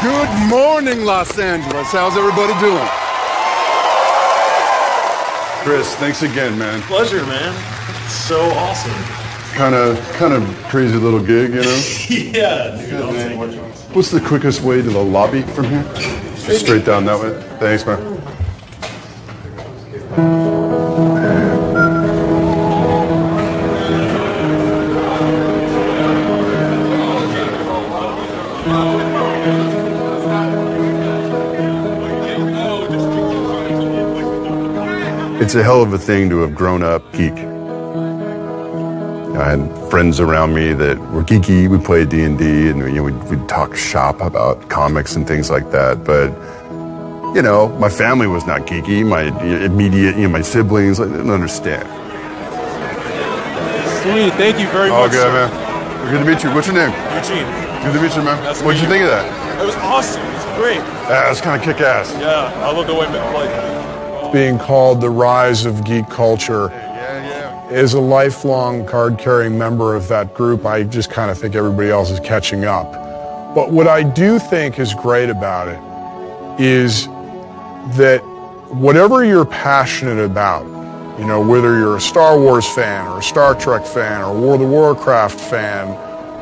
Good morning, Los Angeles. How's everybody doing? Chris, thanks again, man. Pleasure, man. It's so awesome. Kind of crazy little gig, you know? Yeah, dude. What's the quickest way to the lobby from here? Just straight down that way. Thanks, man. It's a hell of a thing to have grown up geek. I had friends around me that were geeky. We played D&D, and we'd talk shop about comics and things like that. But my family was not geeky. My immediate, my siblings, they didn't understand. Sweet, thank you very much. Oh, good, man. Good to meet you. What's your name? Eugene. Good to meet you, man. What'd you think of that? It was awesome. It's great. Yeah, it was kind of kick-ass. Yeah, I love the way like. Being called the rise of geek culture. As a lifelong card-carrying member of that group, I just kind of think everybody else is catching up. But what I do think is great about it is that whatever you're passionate about, whether you're a Star Wars fan or a Star Trek fan or a World of Warcraft fan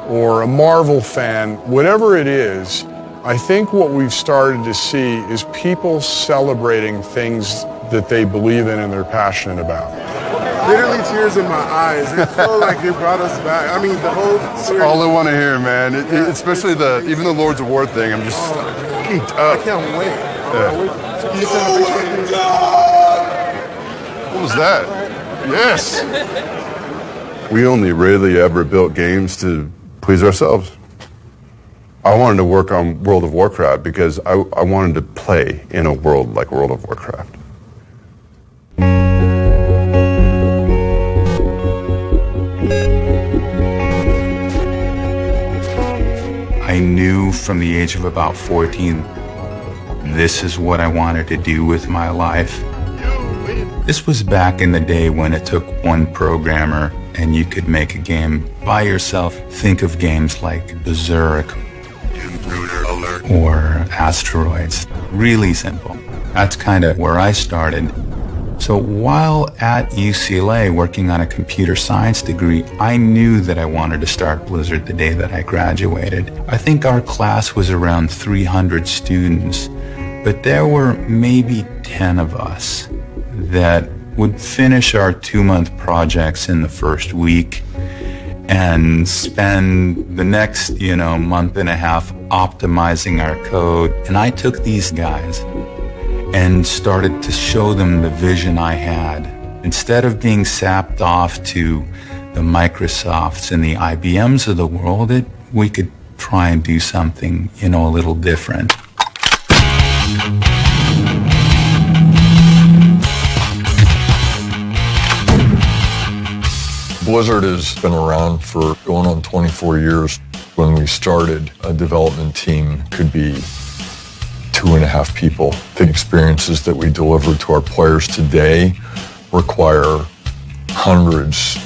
or a Marvel fan, whatever it is, I think what we've started to see is people celebrating things that they believe in and they're passionate about. Literally tears in my eyes. It felt like it brought us back. I mean, the whole series. All I want to hear, man. Especially even the Lords of War thing. I'm just geeked up. I can't wait. What was that? Yes. We only really ever built games to please ourselves. I wanted to work on World of Warcraft because I wanted to play in a world like World of Warcraft. I knew from the age of about 14, this is what I wanted to do with my life. This was back in the day when it took one programmer and you could make a game by yourself. Think of games like Berserk or Asteroids. Really simple. That's kind of where I started. So while at UCLA working on a computer science degree, I knew that I wanted to start Blizzard the day that I graduated. I think our class was around 300 students, but there were maybe 10 of us that would finish our 2-month projects in the first week and spend the next, month and a half optimizing our code. And I took these guys and started to show them the vision I had. Instead of being sapped off to the Microsofts and the IBMs of the world, we could try and do something, a little different. Blizzard has been around for going on 24 years. When we started, a development team could be 2.5 people. The experiences that we deliver to our players today require hundreds,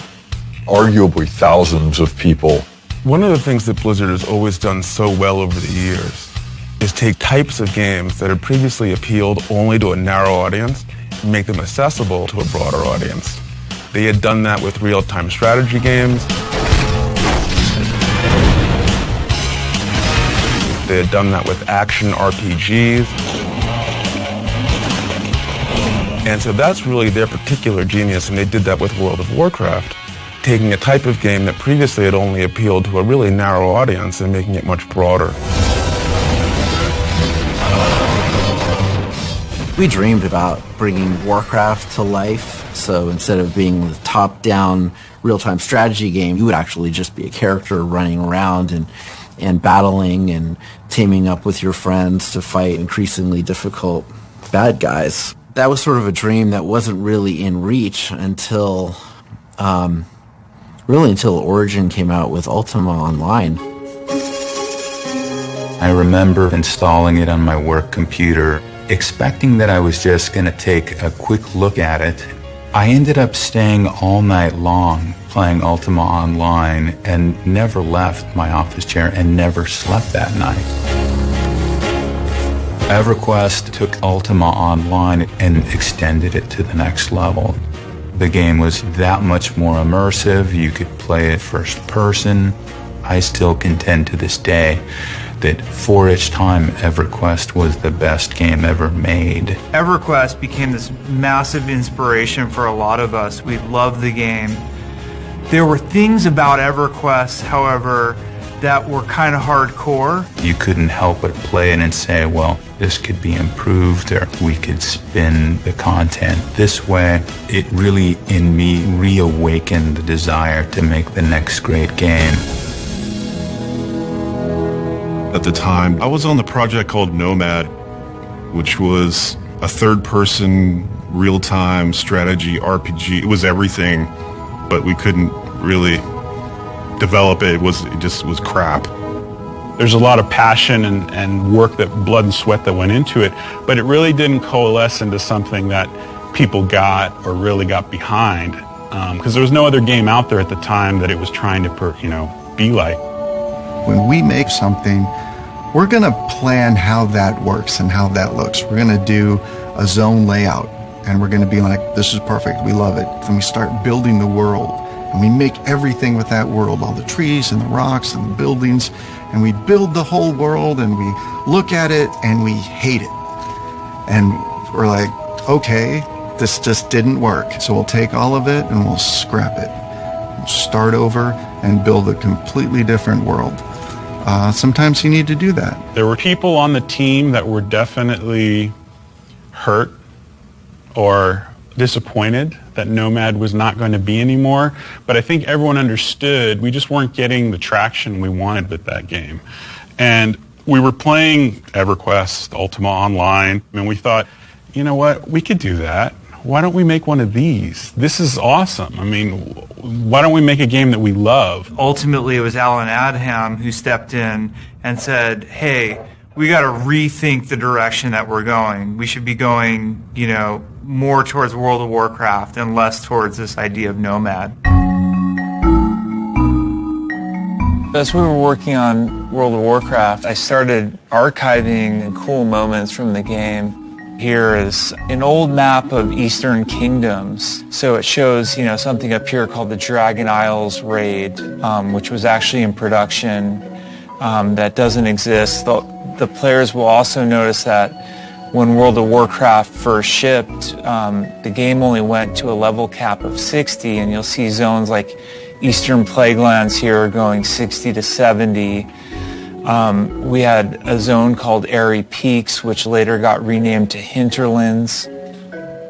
arguably thousands of people. One of the things that Blizzard has always done so well over the years is take types of games that had previously appealed only to a narrow audience and make them accessible to a broader audience. They had done that with real-time strategy games. They had done that with action RPGs. And so that's really their particular genius, and they did that with World of Warcraft, taking a type of game that previously had only appealed to a really narrow audience and making it much broader. We dreamed about bringing Warcraft to life, so instead of being the top-down real-time strategy game, you would actually just be a character running around and battling and teaming up with your friends to fight increasingly difficult bad guys. That was sort of a dream that wasn't really in reach until Origin came out with Ultima Online. I remember installing it on my work computer, expecting that I was just going to take a quick look at it. I ended up staying all night long playing Ultima Online and never left my office chair and never slept that night. EverQuest took Ultima Online and extended it to the next level. The game was that much more immersive. You could play it first person. I still contend to this day that for its time, EverQuest was the best game ever made. EverQuest became this massive inspiration for a lot of us. We loved the game. There were things about EverQuest, however, that were kind of hardcore. You couldn't help but play it and say, well, this could be improved, or we could spin the content this way. It really, in me, reawakened the desire to make the next great game. At the time, I was on the project called Nomad, which was a third-person, real-time strategy RPG. It was everything, but we couldn't really develop it. It just was crap. There's a lot of passion and work, that blood and sweat that went into it, but it really didn't coalesce into something that people got or really got behind, because there was no other game out there at the time that it was trying to, be like. When we make something, we're going to plan how that works and how that looks. We're going to do a zone layout, and we're going to be like, this is perfect, we love it. Then we start building the world, and we make everything with that world, all the trees and the rocks and the buildings, and we build the whole world, and we look at it, and we hate it. And we're like, okay, this just didn't work, so we'll take all of it and we'll scrap it. We'll start over and build a completely different world. Sometimes you need to do that. There were people on the team that were definitely hurt or disappointed that Nomad was not going to be anymore, but I think everyone understood we just weren't getting the traction we wanted with that game. And we were playing EverQuest, Ultima Online, and we thought, you know what, we could do that. Why don't we make one of these? This is awesome. I mean, why don't we make a game that we love? Ultimately, it was Alan Adham who stepped in and said, hey, we got to rethink the direction that we're going. We should be going, more towards World of Warcraft and less towards this idea of Nomad. As we were working on World of Warcraft, I started archiving cool moments from the game. Here is an old map of Eastern Kingdoms. So it shows, something up here called the Dragon Isles Raid, which was actually in production, that doesn't exist. The players will also notice that when World of Warcraft first shipped, the game only went to a level cap of 60, and you'll see zones like Eastern Plaguelands here going 60 to 70. We had a zone called Airy Peaks, which later got renamed to Hinterlands.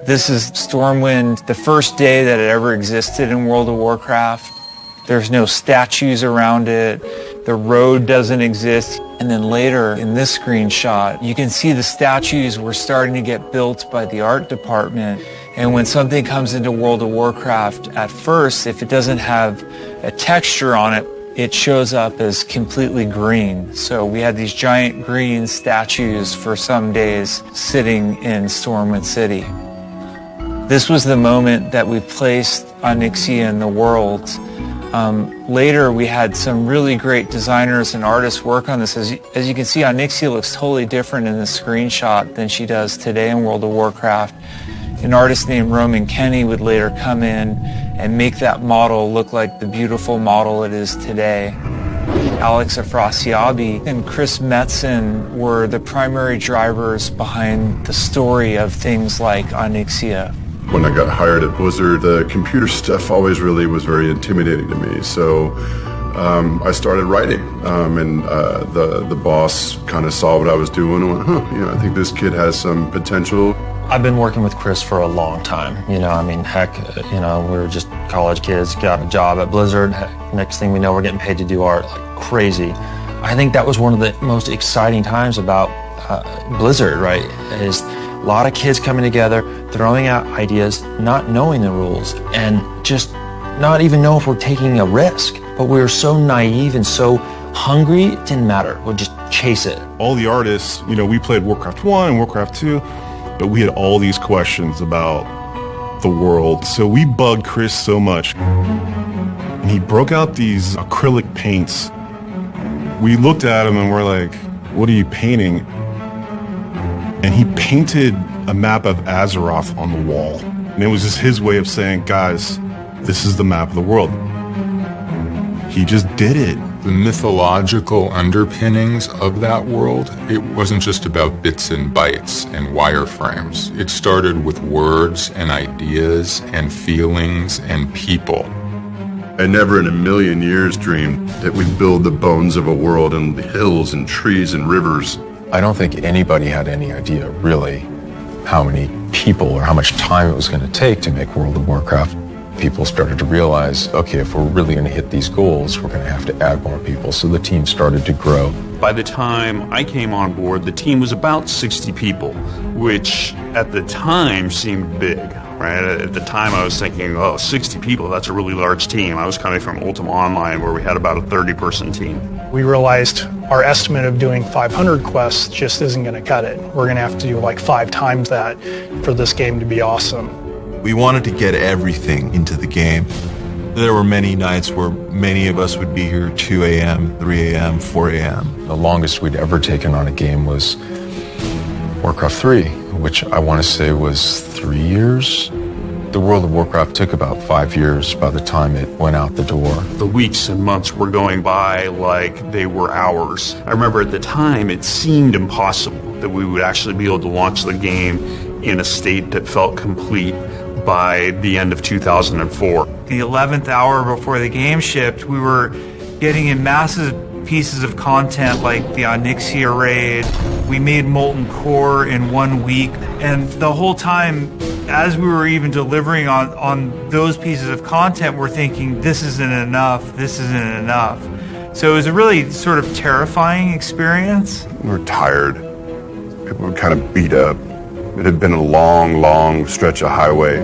This is Stormwind, the first day that it ever existed in World of Warcraft. There's no statues around it. The road doesn't exist. And then later in this screenshot, you can see the statues were starting to get built by the art department. And when something comes into World of Warcraft, at first, if it doesn't have a texture on it, it shows up as completely green. So we had these giant green statues for some days sitting in Stormwind City. This was the moment that we placed Onyxia in the world. Later, we had some really great designers and artists work on this. As you can see, Onyxia looks totally different in the screenshot than she does today in World of Warcraft. An artist named Roman Kenny would later come in and make that model look like the beautiful model it is today. Alex Afrasiabi and Chris Metzen were the primary drivers behind the story of things like Onyxia. When I got hired at Blizzard, the computer stuff always really was very intimidating to me. So I started writing, and the boss kind of saw what I was doing and went, I think this kid has some potential. I've been working with Chris for a long time. Heck, we were just college kids, got a job at Blizzard. Next thing we know, we're getting paid to do art like crazy. I think that was one of the most exciting times about Blizzard, right? Is a lot of kids coming together, throwing out ideas, not knowing the rules, and just not even know if we're taking a risk. But we were so naive and so hungry, it didn't matter. We'll just chase it. All the artists, we played Warcraft 1 and Warcraft 2, but we had all these questions about the world. So we bugged Chris so much. And he broke out these acrylic paints. We looked at him and we're like, what are you painting? And he painted a map of Azeroth on the wall. And it was just his way of saying, guys, this is the map of the world. He just did it. The mythological underpinnings of that world, it wasn't just about bits and bytes and wireframes. It started with words and ideas and feelings and people. I never in a million years dreamed that we'd build the bones of a world and the hills and trees and rivers. I don't think anybody had any idea, really, how many people or how much time it was going to take to make World of Warcraft. People started to realize, okay, if we're really going to hit these goals, we're going to have to add more people. So the team started to grow. By the time I came on board, the team was about 60 people, which at the time seemed big, right? At the time I was thinking, 60 people, that's a really large team. I was coming from Ultima Online where we had about a 30-person team. We realized our estimate of doing 500 quests just isn't going to cut it. We're going to have to do like 5 times that for this game to be awesome. We wanted to get everything into the game. There were many nights where many of us would be here 2 a.m., 3 a.m., 4 a.m. The longest we'd ever taken on a game was Warcraft 3, which I want to say was 3 years. The World of Warcraft took about 5 years by the time it went out the door. The weeks and months were going by like they were hours. I remember at the time it seemed impossible that we would actually be able to launch the game in a state that felt complete by the end of 2004. The 11th hour before the game shipped, we were getting in massive pieces of content like the Onyxia raid. We made Molten Core in 1 week, and the whole time as we were even delivering on those pieces of content, we're thinking, this isn't enough, this isn't enough. So it was a really sort of terrifying experience. We were tired. People were kind of beat up. It had been a long, long stretch of highway.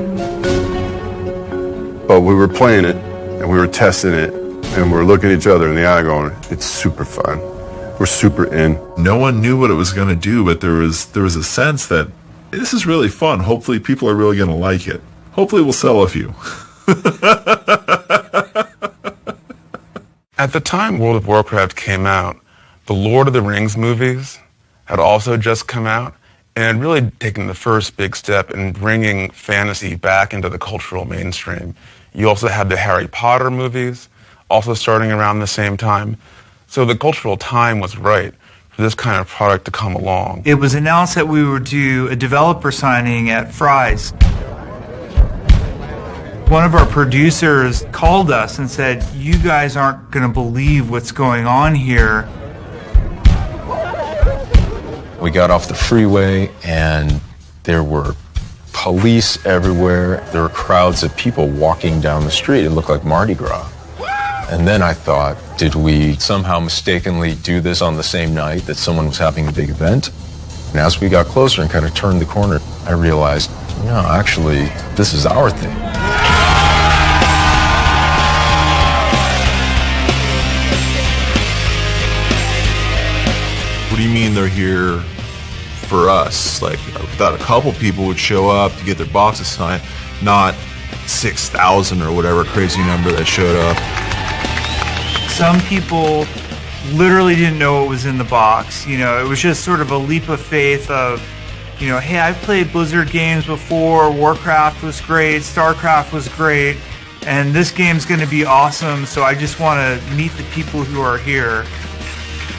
But we were playing it, and we were testing it, and we were looking at each other in the eye going, it's super fun. We're super in. No one knew what it was going to do, but there was a sense that this is really fun. Hopefully people are really going to like it. Hopefully we'll sell a few. At the time World of Warcraft came out, the Lord of the Rings movies had also just come out, and really taken the first big step in bringing fantasy back into the cultural mainstream. You also had the Harry Potter movies, also starting around the same time. So the cultural time was right for this kind of product to come along. It was announced that we would do a developer signing at Fry's. One of our producers called us and said, you guys aren't going to believe what's going on here. We got off the freeway and there were police everywhere. There were crowds of people walking down the street. It looked like Mardi Gras. And then I thought, did we somehow mistakenly do this on the same night that someone was having a big event? And as we got closer and kind of turned the corner, I realized, no, actually, this is our thing. What do you mean they're here for us? Like, I thought a couple people would show up to get their boxes signed, not 6,000 or whatever crazy number that showed up. Some people literally didn't know what was in the box. You know, it was just sort of a leap of faith of, you know, hey, I've played Blizzard games before, Warcraft was great, StarCraft was great, and this game's going to be awesome, so I just want to meet the people who are here.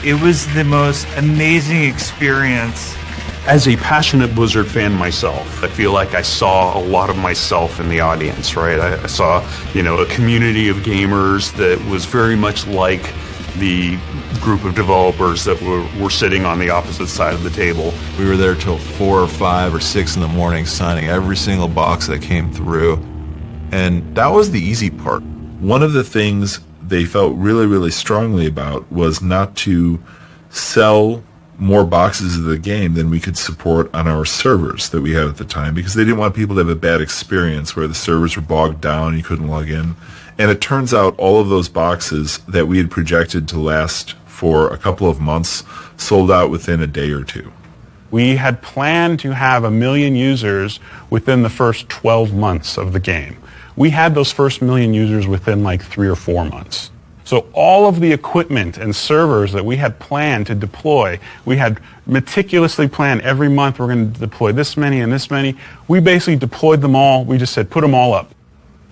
It was the most amazing experience. As a passionate Blizzard fan myself, I feel like I saw a lot of myself in the audience, right? I saw, you know, a community of gamers that was very much like the group of developers that were sitting on the opposite side of the table. We were there till 4 or 5 or 6 in the morning signing every single box that came through. And that was the easy part. One of the things they felt really, really strongly about was not to sell more boxes of the game than we could support on our servers that we had at the time, because they didn't want people to have a bad experience where the servers were bogged down, you couldn't log in. And it turns out all of those boxes that we had projected to last for a couple of months sold out within a day or two. We had planned to have 1 million users within the first 12 months of the game. We had those first 1 million users within like 3 or 4 months. So all of the equipment and servers that we had planned to deploy, we had meticulously planned every month we're going to deploy this many and this many. We basically deployed them all. We just said, put them all up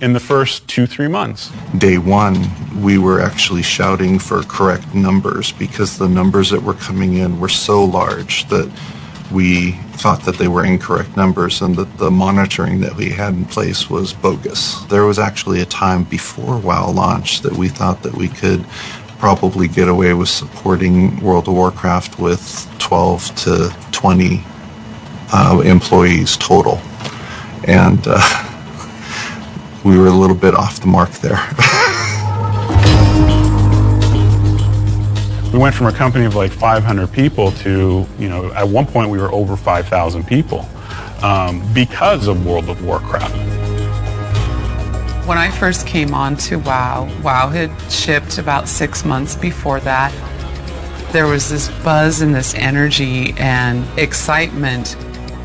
in the first 2-3 months. Day one, we were actually shouting for correct numbers because the numbers that were coming in were so large that we thought that they were incorrect numbers and that the monitoring that we had in place was bogus. There was actually a time before WoW launch that we thought that we could probably get away with supporting World of Warcraft with 12 to 20 employees total. And we were a little bit off the mark there. We went from a company of like 500 people to, at one point we were over 5,000 people because of World of Warcraft. When I first came on to WoW, WoW had shipped about 6 months before that. There was this buzz and this energy and excitement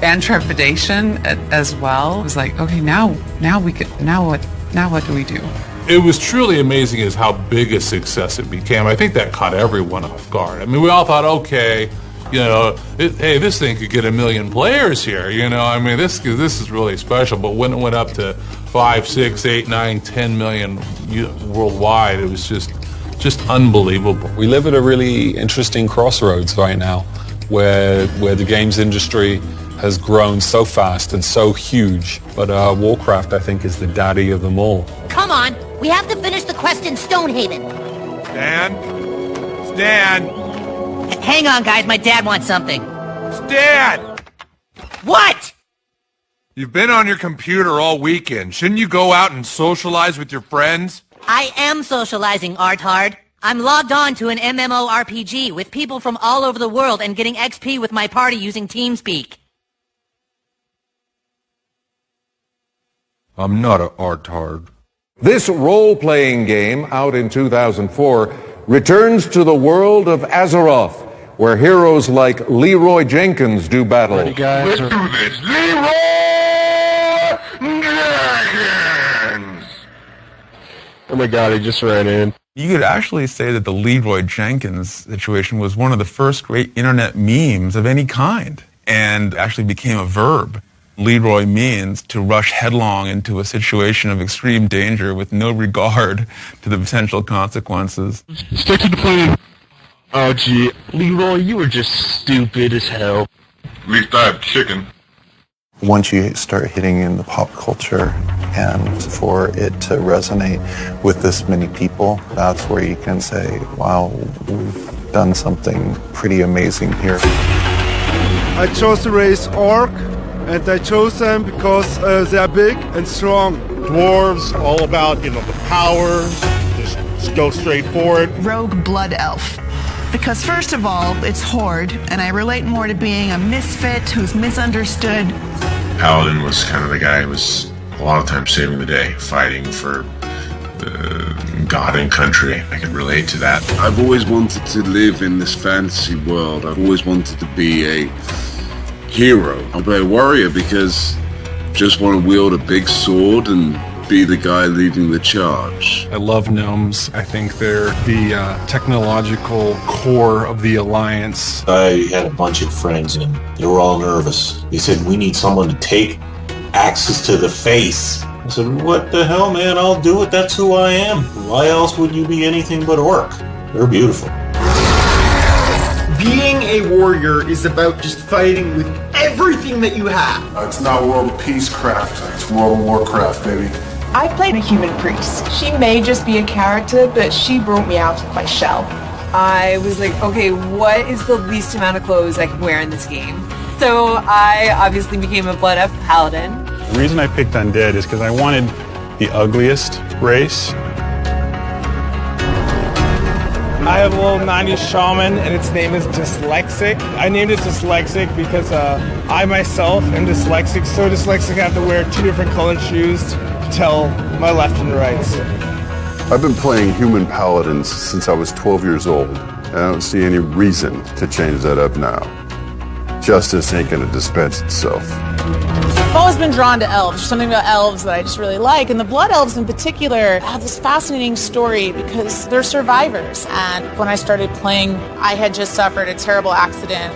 and trepidation as well. It was like, okay, now what do we do? It was truly amazing as how big a success it became. I think that caught everyone off guard. I mean, we all thought, okay, hey, this thing could get 1 million players here. This is really special. But when it went up to 5, 6, 8, 9, 10 million worldwide, it was just unbelievable. We live at a really interesting crossroads right now, where the games industry has grown so fast and so huge. But Warcraft, I think, is the daddy of them all. Come on, we have to finish the quest in Stonehaven. Stan! Hang on, guys, my dad wants something. Stan! What? You've been on your computer all weekend. Shouldn't you go out and socialize with your friends? I am socializing, Arthard. I'm logged on to an MMORPG with people from all over the world and getting XP with my party using TeamSpeak. I'm not a artard. This role-playing game, out in 2004, returns to the world of Azeroth, where heroes like Leroy Jenkins do battle. Let's do this. Leroy Jenkins! Oh my god, he just ran in. You could actually say that the Leroy Jenkins situation was one of the first great internet memes of any kind, and actually became a verb. Leroy means to rush headlong into a situation of extreme danger with no regard to the potential consequences. Stick to the plan. Oh, gee. Leroy, you were just stupid as hell. At least I have chicken. Once you start hitting in the pop culture and for it to resonate with this many people, that's where you can say, wow, we've done something pretty amazing here. I chose the race Orc, and I chose them because they are big and strong. Dwarves, all about, the power, just go straight forward. Rogue Blood Elf. Because first of all, it's Horde, and I relate more to being a misfit who's misunderstood. Paladin was kind of the guy who was a lot of times saving the day, fighting for the god and country. I could relate to that. I've always wanted to live in this fantasy world. I've always wanted to be a hero. I'll play a warrior because I just want to wield a big sword and be the guy leading the charge. I love gnomes. I think they're the technological core of the Alliance. I had a bunch of friends and they were all nervous. They said, we need someone to take axes to the face. I said, what the hell, man? I'll do it. That's who I am. Why else would you be anything but orc? They're beautiful. Being a warrior is about just fighting with everything that you have. It's not World of Peacecraft, it's World of Warcraft, baby. I played a human priest. She may just be a character, but she brought me out of my shell. I was like, okay, what is the least amount of clothes I can wear in this game? So I obviously became a Blood Elf Paladin. The reason I picked Undead is because I wanted the ugliest race. I have a little 90s shaman, and its name is Dyslexic. I named it Dyslexic because I myself am dyslexic, so dyslexic I have to wear 2 different colored shoes to tell my left and rights. I've been playing human paladins since I was 12 years old, and I don't see any reason to change that up now. justice ain't gonna dispense itself. I've always been drawn to elves. There's something about elves that I just really like. And the blood elves in particular have this fascinating story because they're survivors. And when I started playing, I had just suffered a terrible accident.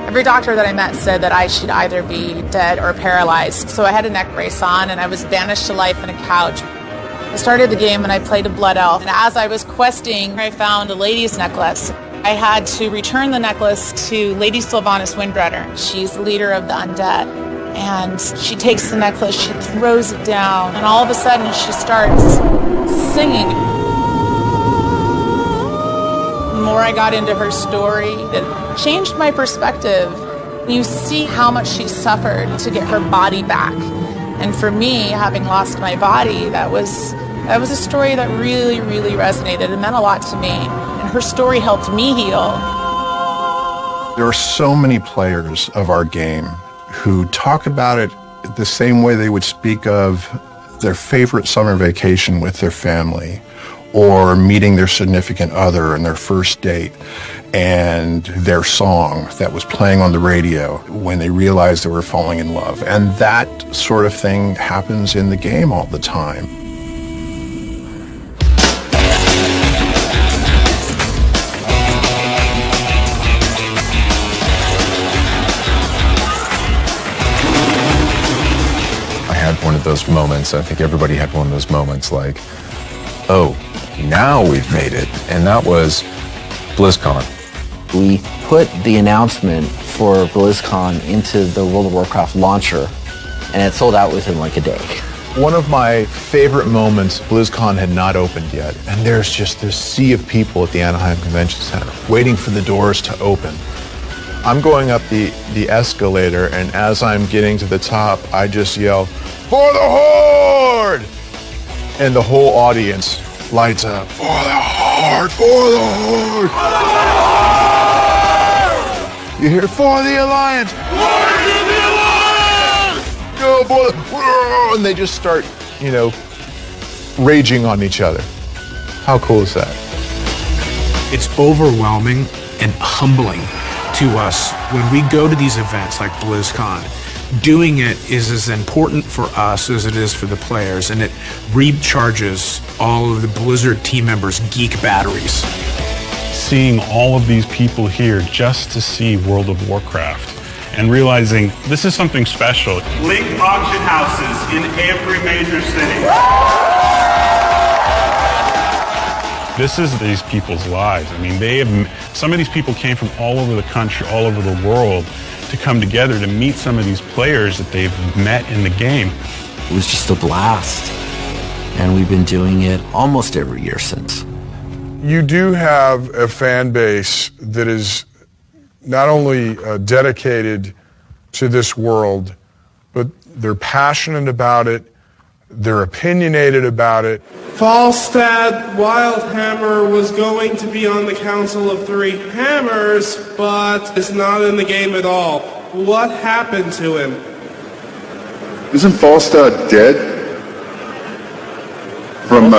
Every doctor that I met said that I should either be dead or paralyzed. So I had a neck brace on and I was banished to life in a couch. I started the game and I played a blood elf. And as I was questing, I found a lady's necklace. I had to return the necklace to Lady Sylvanas Windrunner. She's the leader of the undead. And she takes the necklace, she throws it down, and all of a sudden she starts singing. The more I got into her story, it changed my perspective. You see how much she suffered to get her body back. And for me, having lost my body, that was a story that really, really resonated. It meant a lot to me. And her story helped me heal. There are so many players of our game who talk about it the same way they would speak of their favorite summer vacation with their family or meeting their significant other and their first date and their song that was playing on the radio when they realized they were falling in love. And that sort of thing happens in the game all the time. One of those moments, I think everybody had one of those moments like, oh, now we've made it. And that was BlizzCon. We put the announcement for BlizzCon into the World of Warcraft launcher, and it sold out within like a day. One of my favorite moments, BlizzCon had not opened yet, and there's just this sea of people at the Anaheim Convention Center waiting for the doors to open. I'm going up the escalator, and as I'm getting to the top, I just yell, "For the Horde!" And the whole audience lights up. For the Horde! For the Horde! You hear, "For the Alliance! For the Alliance! Go for the..." And they just start, raging on each other. How cool is that? It's overwhelming and humbling to us when we go to these events like BlizzCon. Doing it is as important for us as it is for the players, and it recharges all of the Blizzard team members' geek batteries. Seeing all of these people here just to see World of Warcraft and realizing this is something special. Link auction houses in every major city. This is these people's lives. I mean, some of these people came from all over the country, all over the world to come together to meet some of these players that they've met in the game. It was just a blast. And we've been doing it almost every year since. You do have a fan base that is not only dedicated to this world, but they're passionate about it, they're opinionated about it. Falstad Wildhammer was going to be on the Council of Three Hammers, but is not in the game at all. What happened to him? Isn't Falstad dead? From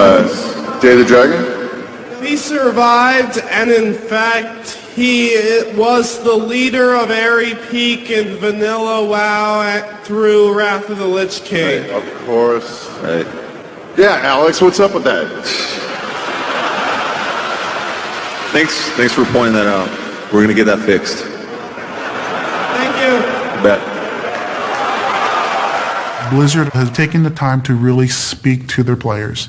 Day of the Dragon? He survived, and in fact, he was the leader of Airy Peak in Vanilla WoW through Wrath of the Lich King. Right, of course. Right. Yeah, Alex, what's up with that? Thanks for pointing that out. We're going to get that fixed. Thank you. You bet. Blizzard has taken the time to really speak to their players.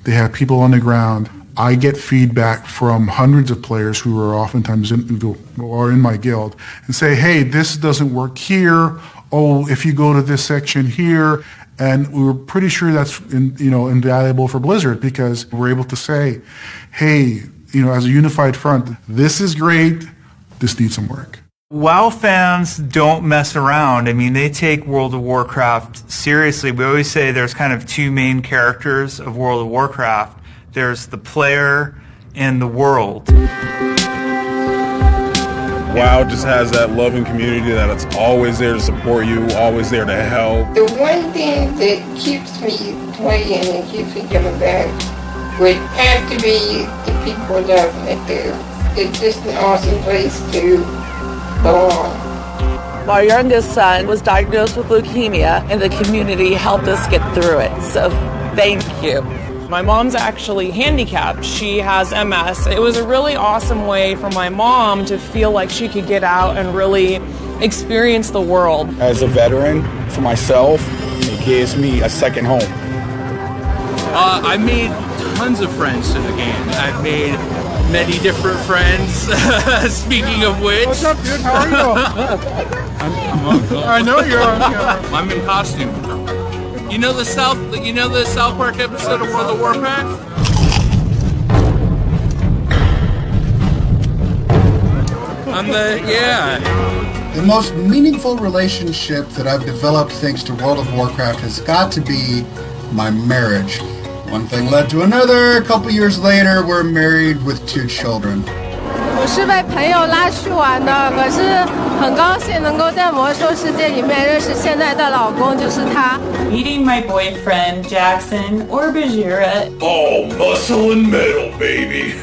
They have people on the ground. I get feedback from hundreds of players who are oftentimes who are in my guild and say, "Hey, this doesn't work here. Oh, if you go to this section here." And we were pretty sure that's invaluable for Blizzard because we're able to say, "Hey, as a unified front, this is great. This needs some work." WoW fans don't mess around. I mean, they take World of Warcraft seriously. We always say there's kind of two main characters of World of Warcraft. There's the player and the world. WoW just has that loving community that it's always there to support you, always there to help. The one thing that keeps me playing and keeps me coming back would have to be the people loving it there. It's just an awesome place to belong. Our youngest son was diagnosed with leukemia, and the community helped us get through it. So thank you. My mom's actually handicapped. She has MS. It was a really awesome way for my mom to feel like she could get out and really experience the world. As a veteran, for myself, it gives me a second home. I made tons of friends in the game. I've made many different friends. Speaking of which. What's up, dude? How are you? I know you're on camera. I'm in costume. You know the South Park episode of World of Warcraft? The most meaningful relationship that I've developed thanks to World of Warcraft has got to be my marriage. One thing led to another. A couple years later, we're married with 2 children. 我是被朋友拉去玩的，可是很高兴能够在魔兽世界里面认识现在的老公，就是他。Meeting my boyfriend, Jackson, or Bajira. Oh, muscle and metal, baby.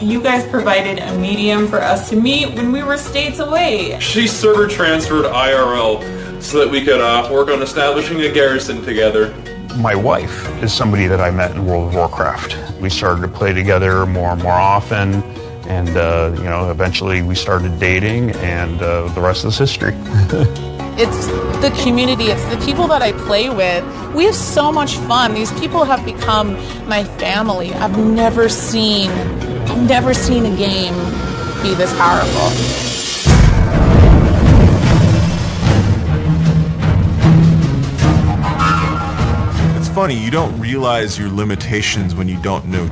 You guys provided a medium for us to meet when we were states away. She server transferred IRL so that we could work on establishing a garrison together. My wife is somebody that I met in World of Warcraft. We started to play together more and more often, and eventually we started dating, and the rest is history. It's the community, it's the people that I play with. We have so much fun. These people have become my family. I've never seen a game be this powerful. Funny, you don't realize your limitations when you don't know.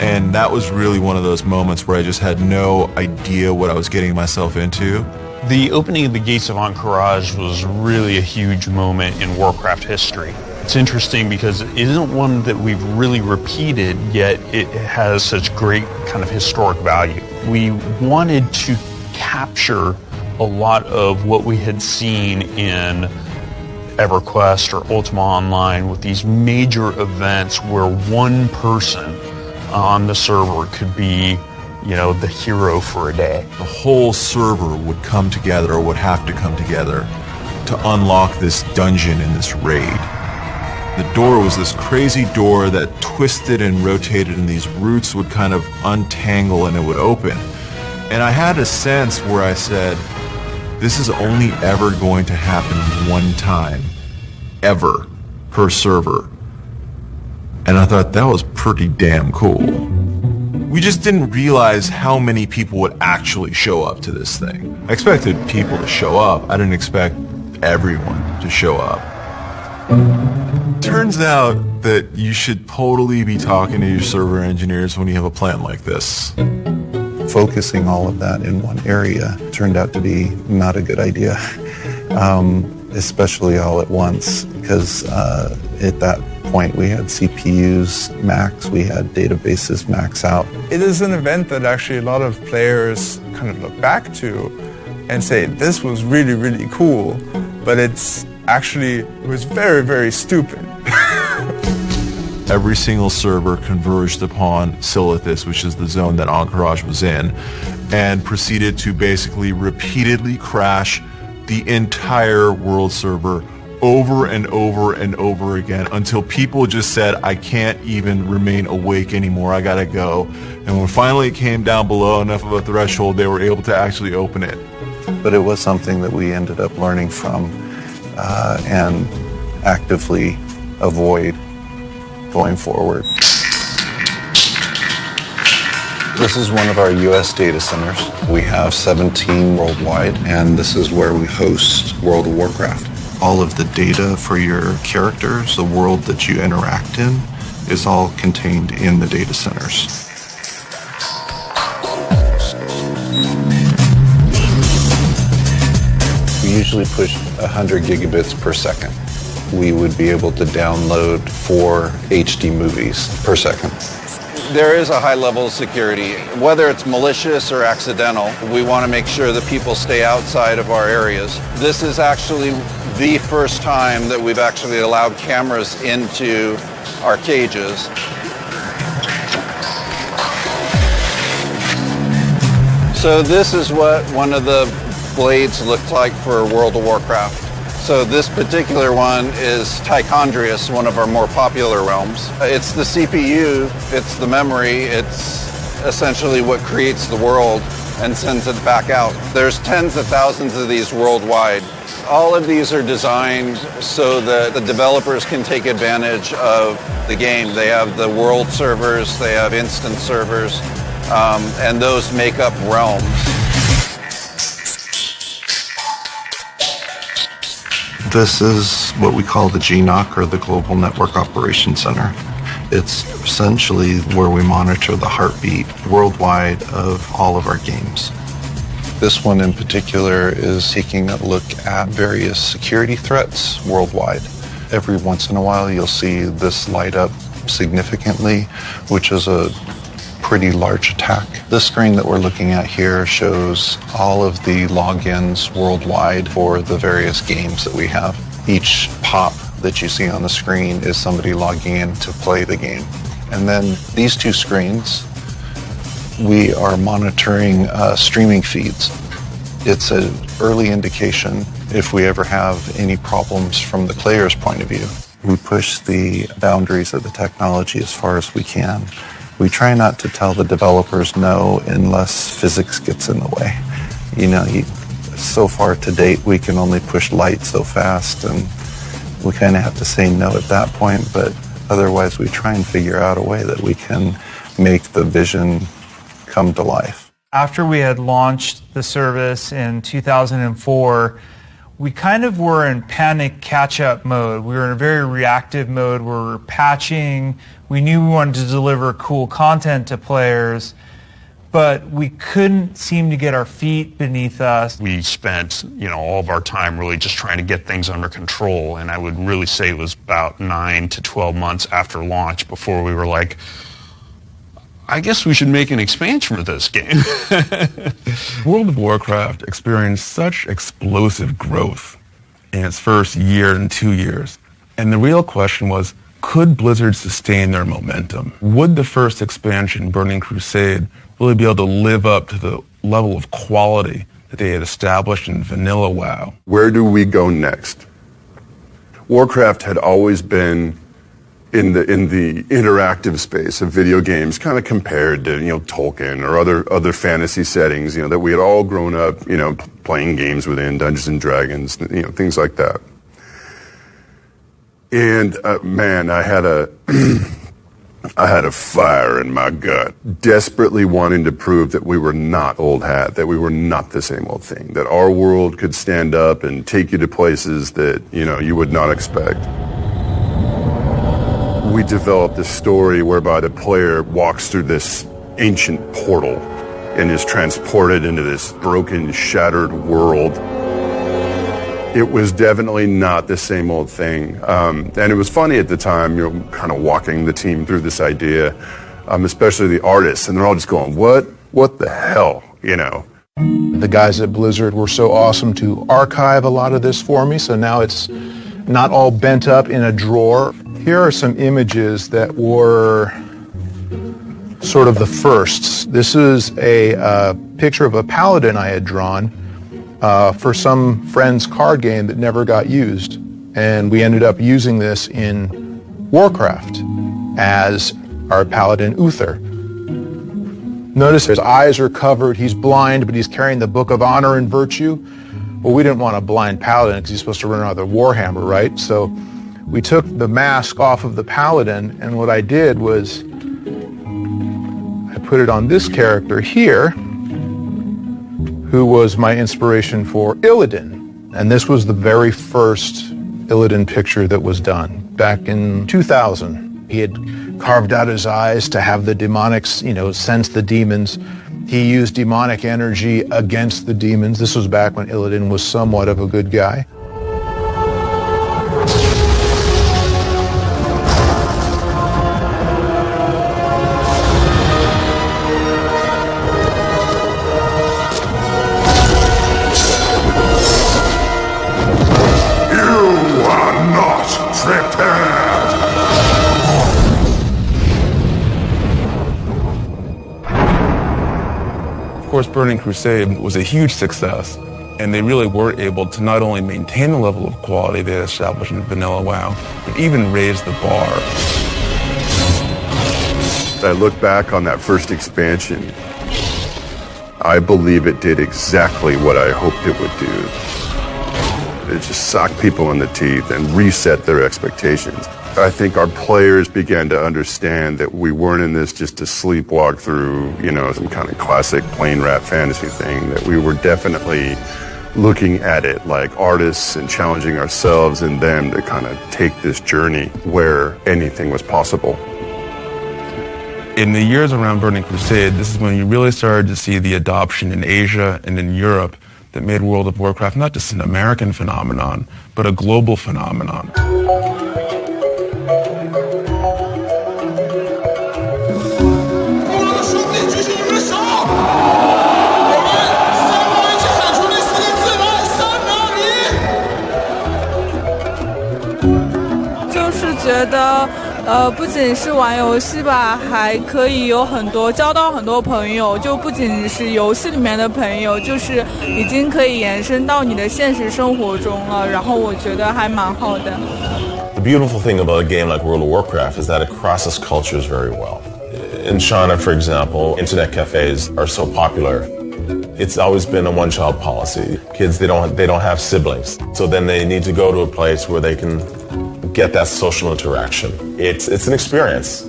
And that was really one of those moments where I just had no idea what I was getting myself into. The opening of the Gates of Encourage was really a huge moment in Warcraft history. It's interesting because it isn't one that we've really repeated, yet it has such great kind of historic value. We wanted to capture a lot of what we had seen in EverQuest or Ultima Online with these major events where one person on the server could be, the hero for a day. The whole server would come together, or would have to come together, to unlock this dungeon in this raid. The door was this crazy door that twisted and rotated, and these roots would kind of untangle and it would open. And I had a sense where I said, this is only ever going to happen one time, ever, per server. And I thought that was pretty damn cool. We just didn't realize how many people would actually show up to this thing. I expected people to show up. I didn't expect everyone to show up. Turns out that you should totally be talking to your server engineers when you have a plan like this. Focusing all of that in one area turned out to be not a good idea, especially all at once, because at that point we had CPUs max, we had databases max out. It is an event that actually a lot of players kind of look back to and say, this was really, really cool, but it was very, very stupid. Every single server converged upon Silithus, which is the zone that Encourage was in, and proceeded to basically repeatedly crash the entire world server over and over and over again until people just said, I can't even remain awake anymore, I gotta go. And when finally it came down below enough of a threshold, they were able to actually open it. But it was something that we ended up learning from and actively avoid going forward. This is one of our US data centers. We have 17 worldwide, and this is where we host World of Warcraft. All of the data for your characters, the world that you interact in, is all contained in the data centers. We usually push 100 gigabits per second. We would be able to download 4 HD movies per second. There is a high level of security. Whether it's malicious or accidental, we want to make sure that people stay outside of our areas. This is actually the first time that we've actually allowed cameras into our cages. So this is what one of the blades looked like for World of Warcraft. So this particular one is Tichondrius, one of our more popular realms. It's the CPU, it's the memory, it's essentially what creates the world and sends it back out. There's tens of thousands of these worldwide. All of these are designed so that the developers can take advantage of the game. They have the world servers, they have instance servers, and those make up realms. This is what we call the GNOC, or the Global Network Operations Center. It's essentially where we monitor the heartbeat worldwide of all of our games. This one in particular is taking a look at various security threats worldwide. Every once in a while you'll see this light up significantly, which is a pretty large attack. This screen that we're looking at here shows all of the logins worldwide for the various games that we have. Each pop that you see on the screen is somebody logging in to play the game. And then these two screens, we are monitoring streaming feeds. It's an early indication if we ever have any problems from the player's point of view. We push the boundaries of the technology as far as we can. We try not to tell the developers no unless physics gets in the way. You know, so far to date, we can only push light so fast, and we kind of have to say no at that point, but otherwise we try and figure out a way that we can make the vision come to life. After we had launched the service in 2004, we kind of were in panic catch-up mode. We were in a very reactive mode where we were patching. We knew we wanted to deliver cool content to players, but we couldn't seem to get our feet beneath us. We spent, all of our time really just trying to get things under control, and I would really say it was about 9 to 12 months after launch before we were like, I guess we should make an expansion for this game. World of Warcraft experienced such explosive growth in its first year and 2 years. And the real question was, could Blizzard sustain their momentum? Would the first expansion, Burning Crusade, really be able to live up to the level of quality that they had established in vanilla WoW? Where do we go next? Warcraft had always been in the interactive space of video games, kind of compared to Tolkien or other fantasy settings, that we had all grown up, playing games within Dungeons and Dragons, things like that. And man, I had a fire in my gut, desperately wanting to prove that we were not old hat, that we were not the same old thing, that our world could stand up and take you to places that you would not expect. We developed a story whereby the player walks through this ancient portal and is transported into this broken, shattered world. It was definitely not the same old thing. And it was funny at the time, kind of walking the team through this idea, especially the artists, and they're all just going, what the hell, The guys at Blizzard were so awesome to archive a lot of this for me, so now it's not all bent up in a drawer. Here are some images that were sort of the firsts. This is a picture of a paladin I had drawn for some friend's card game that never got used. And we ended up using this in Warcraft as our paladin Uther. Notice his eyes are covered, he's blind, but he's carrying the Book of Honor and Virtue. Well, we didn't want a blind paladin because he's supposed to run around with a warhammer, right? So we took the mask off of the paladin, and what I did was I put it on this character here, who was my inspiration for Illidan. And this was the very first Illidan picture that was done back in 2000. He had carved out his eyes to have the demonics, sense the demons. He used demonic energy against the demons. This was back when Illidan was somewhat of a good guy. Of course, Burning Crusade was a huge success, And they really were able to not only maintain the level of quality they had established in Vanilla WoW, but even raise the bar. I look back on that first expansion, I believe it did exactly what I hoped it would do. It just socked people in the teeth and reset their expectations. I think our players began to understand that we weren't in this just to sleepwalk through, some kind of classic plain rap fantasy thing, that we were definitely looking at it like artists and challenging ourselves and them to kind of take this journey where anything was possible. In the years around Burning Crusade, this is when you really started to see the adoption in Asia and in Europe that made World of Warcraft not just an American phenomenon, but a global phenomenon.不仅是玩游戏吧，还可以有交到很多朋友，就不仅是游戏里面的朋友，就是已经可以延伸到你的现实生活中了，然后我觉得还蛮好的。The beautiful thing about a game like World of Warcraft is that it crosses cultures very well. In China, for example, internet cafes are so popular. It's always been a one-child policy. Kids, they don't have siblings, so then they need to go to a place where they can get that social interaction. It's an experience.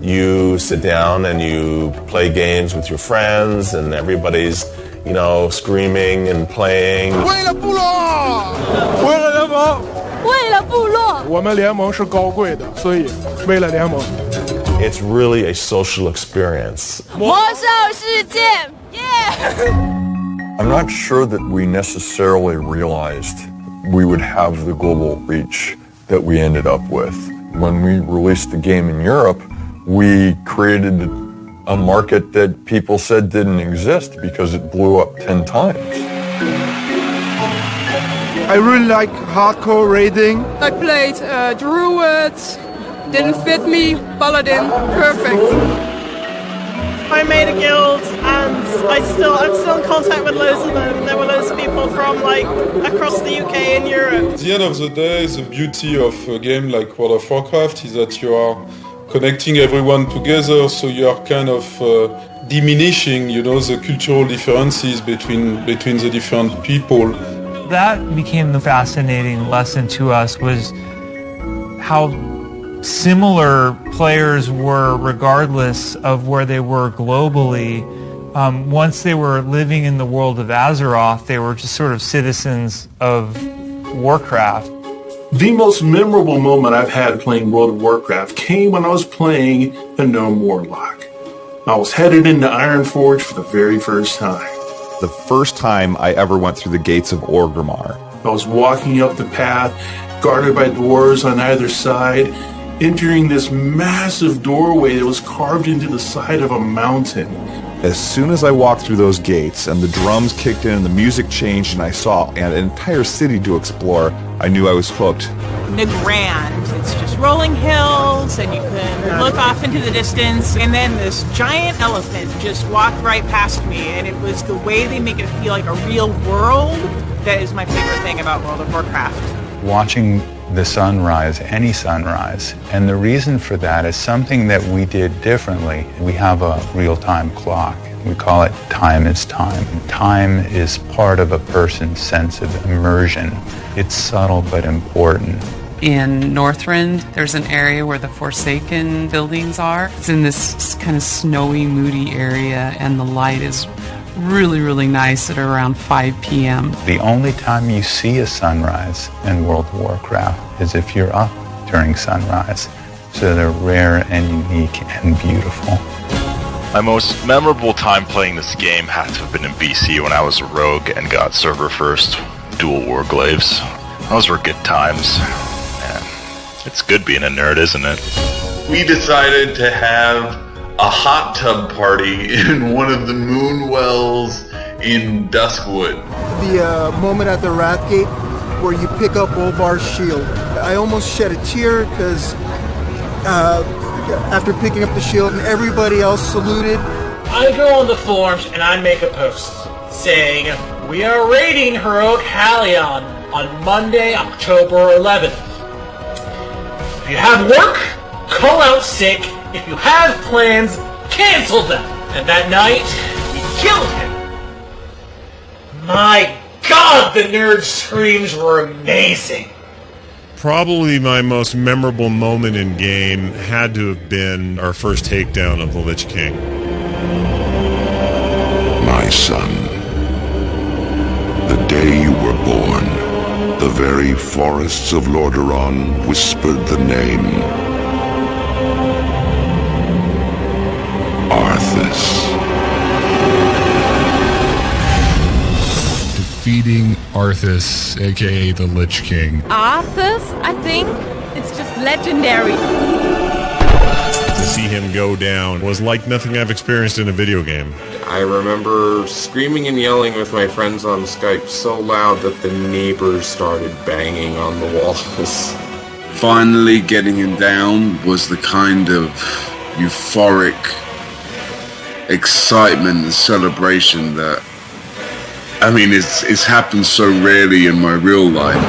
You sit down and you play games with your friends, and everybody's, screaming and playing. 为了部落，为了联盟，为了部落。我们联盟是高贵的，所以为了联盟。It's really a social experience. 魔兽世界 I'm not sure that we necessarily realized we would have the global reach that we ended up with. When we released the game in Europe, we created a market that people said didn't exist because it blew up 10 times. I really like hardcore raiding. I played Druids, didn't fit me, Paladin, perfect. I made a guild, and I'm still in contact with loads of them. There were loads of people from across the UK and Europe. At the end of the day, the beauty of a game like World of Warcraft is that you are connecting everyone together, so you are kind of diminishing, the cultural differences between the different people. That became the fascinating lesson to us, was how similar players were regardless of where they were globally. Once they were living in the world of Azeroth, they were just sort of citizens of Warcraft. The most memorable moment I've had playing World of Warcraft came when I was playing a Gnome Warlock. I was headed into Ironforge for the very first time. The first time I ever went through the gates of Orgrimmar. I was walking up the path, guarded by dwarves on either side, entering this massive doorway that was carved into the side of a mountain. As soon as I walked through those gates and the drums kicked in and the music changed and I saw an entire city to explore, I knew I was hooked. Nagrand, it's just rolling hills, and you can look off into the distance, and then this giant elephant just walked right past me, and it was the way they make it feel like a real world that is my favorite thing about World of Warcraft. Watching the sunrise, any sunrise, and the reason for that is something that we did differently. We have a real-time clock. We call it time is time. Time is part of a person's sense of immersion. It's subtle but important. In Northrend, there's an area where the Forsaken buildings are. It's in this kind of snowy, moody area, and the light is really, really nice at around 5 p.m. The only time you see a sunrise in World of Warcraft is if you're up during sunrise. So they're rare and unique and beautiful. My most memorable time playing this game had to have been in BC when I was a rogue and got server first dual warglaives. Those were good times. Man, it's good being a nerd, isn't it? We decided to have a hot tub party in one of the moon wells in Duskwood. The moment at the Wrathgate where you pick up Olvar's shield. I almost shed a tear because after picking up the shield and everybody else saluted. I go on the forums and I make a post saying, We are raiding Heroic Halion on Monday, October 11th. If you have work, call out sick. If you have plans, cancel them. And that night, we killed him. My God, the nerd screams were amazing. Probably my most memorable moment in game had to have been our first takedown of the Lich King. My son, the day you were born, the very forests of Lordaeron whispered the name Arthas. Defeating Arthas, aka the Lich King. Arthas, I think it's just legendary. To see him go down was like nothing I've experienced in a video game. I remember screaming and yelling with my friends on Skype so loud that the neighbors started banging on the walls. Finally getting him down was the kind of euphoric excitement and celebration that, I mean, it's happened so rarely in my real life.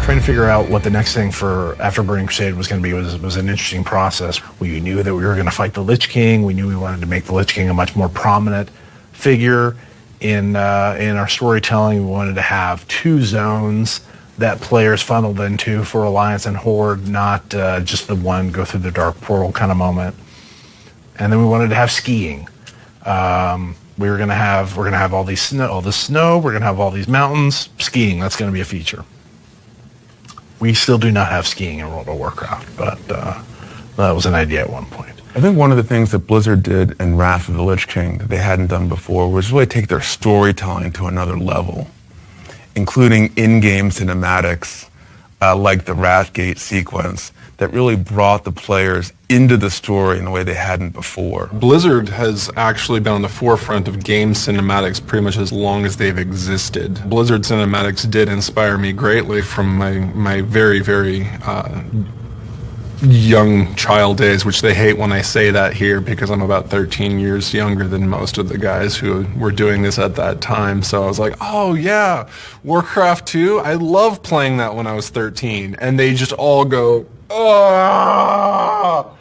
Trying to figure out what the next thing for after Burning Crusade was going to be was an interesting process. We knew that we were going to fight the Lich King. We knew we wanted to make the Lich King a much more prominent figure in our storytelling. We wanted to have two zones that players funneled into for Alliance and Horde, not just the one go through the dark portal kind of moment. And then we wanted to have skiing. We're gonna have all this snow. We're gonna have all these mountains. Skiing, that's gonna be a feature. We still do not have skiing in World of Warcraft, but that was an idea at one point. I think one of the things that Blizzard did in Wrath of the Lich King that they hadn't done before was really take their storytelling to another level, including in-game cinematics like the Wrathgate sequence that really brought the players into the story in a way they hadn't before. Blizzard has actually been on the forefront of game cinematics pretty much as long as they've existed. Blizzard cinematics did inspire me greatly from my very, very young child days, which they hate when I say that here because I'm about 13 years younger than most of the guys who were doing this at that time. So I was like, oh yeah, Warcraft 2, I loved playing that when I was 13. And they just all go, oh!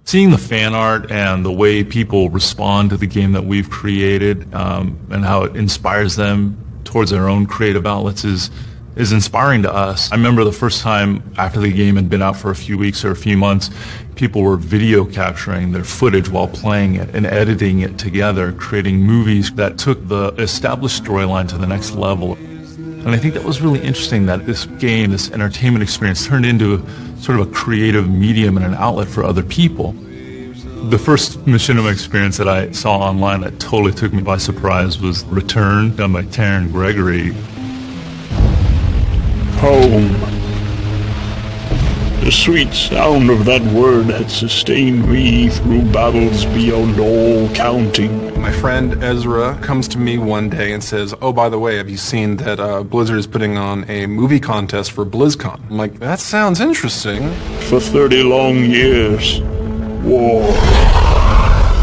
Seeing the fan art and the way people respond to the game that we've created and how it inspires them towards their own creative outlets is inspiring to us. I remember the first time after the game had been out for a few weeks or a few months, people were video capturing their footage while playing it and editing it together, creating movies that took the established storyline to the next level. And I think that was really interesting that this game, this entertainment experience, turned into sort of a creative medium and an outlet for other people. The first machinima experience that I saw online that totally took me by surprise was Return, done by Taryn Gregory. Home. The sweet sound of that word had sustained me through battles beyond all counting. My friend Ezra comes to me one day and says, oh, by the way, have you seen that Blizzard is putting on a movie contest for BlizzCon? I'm like, that sounds interesting. For 30 long years, war.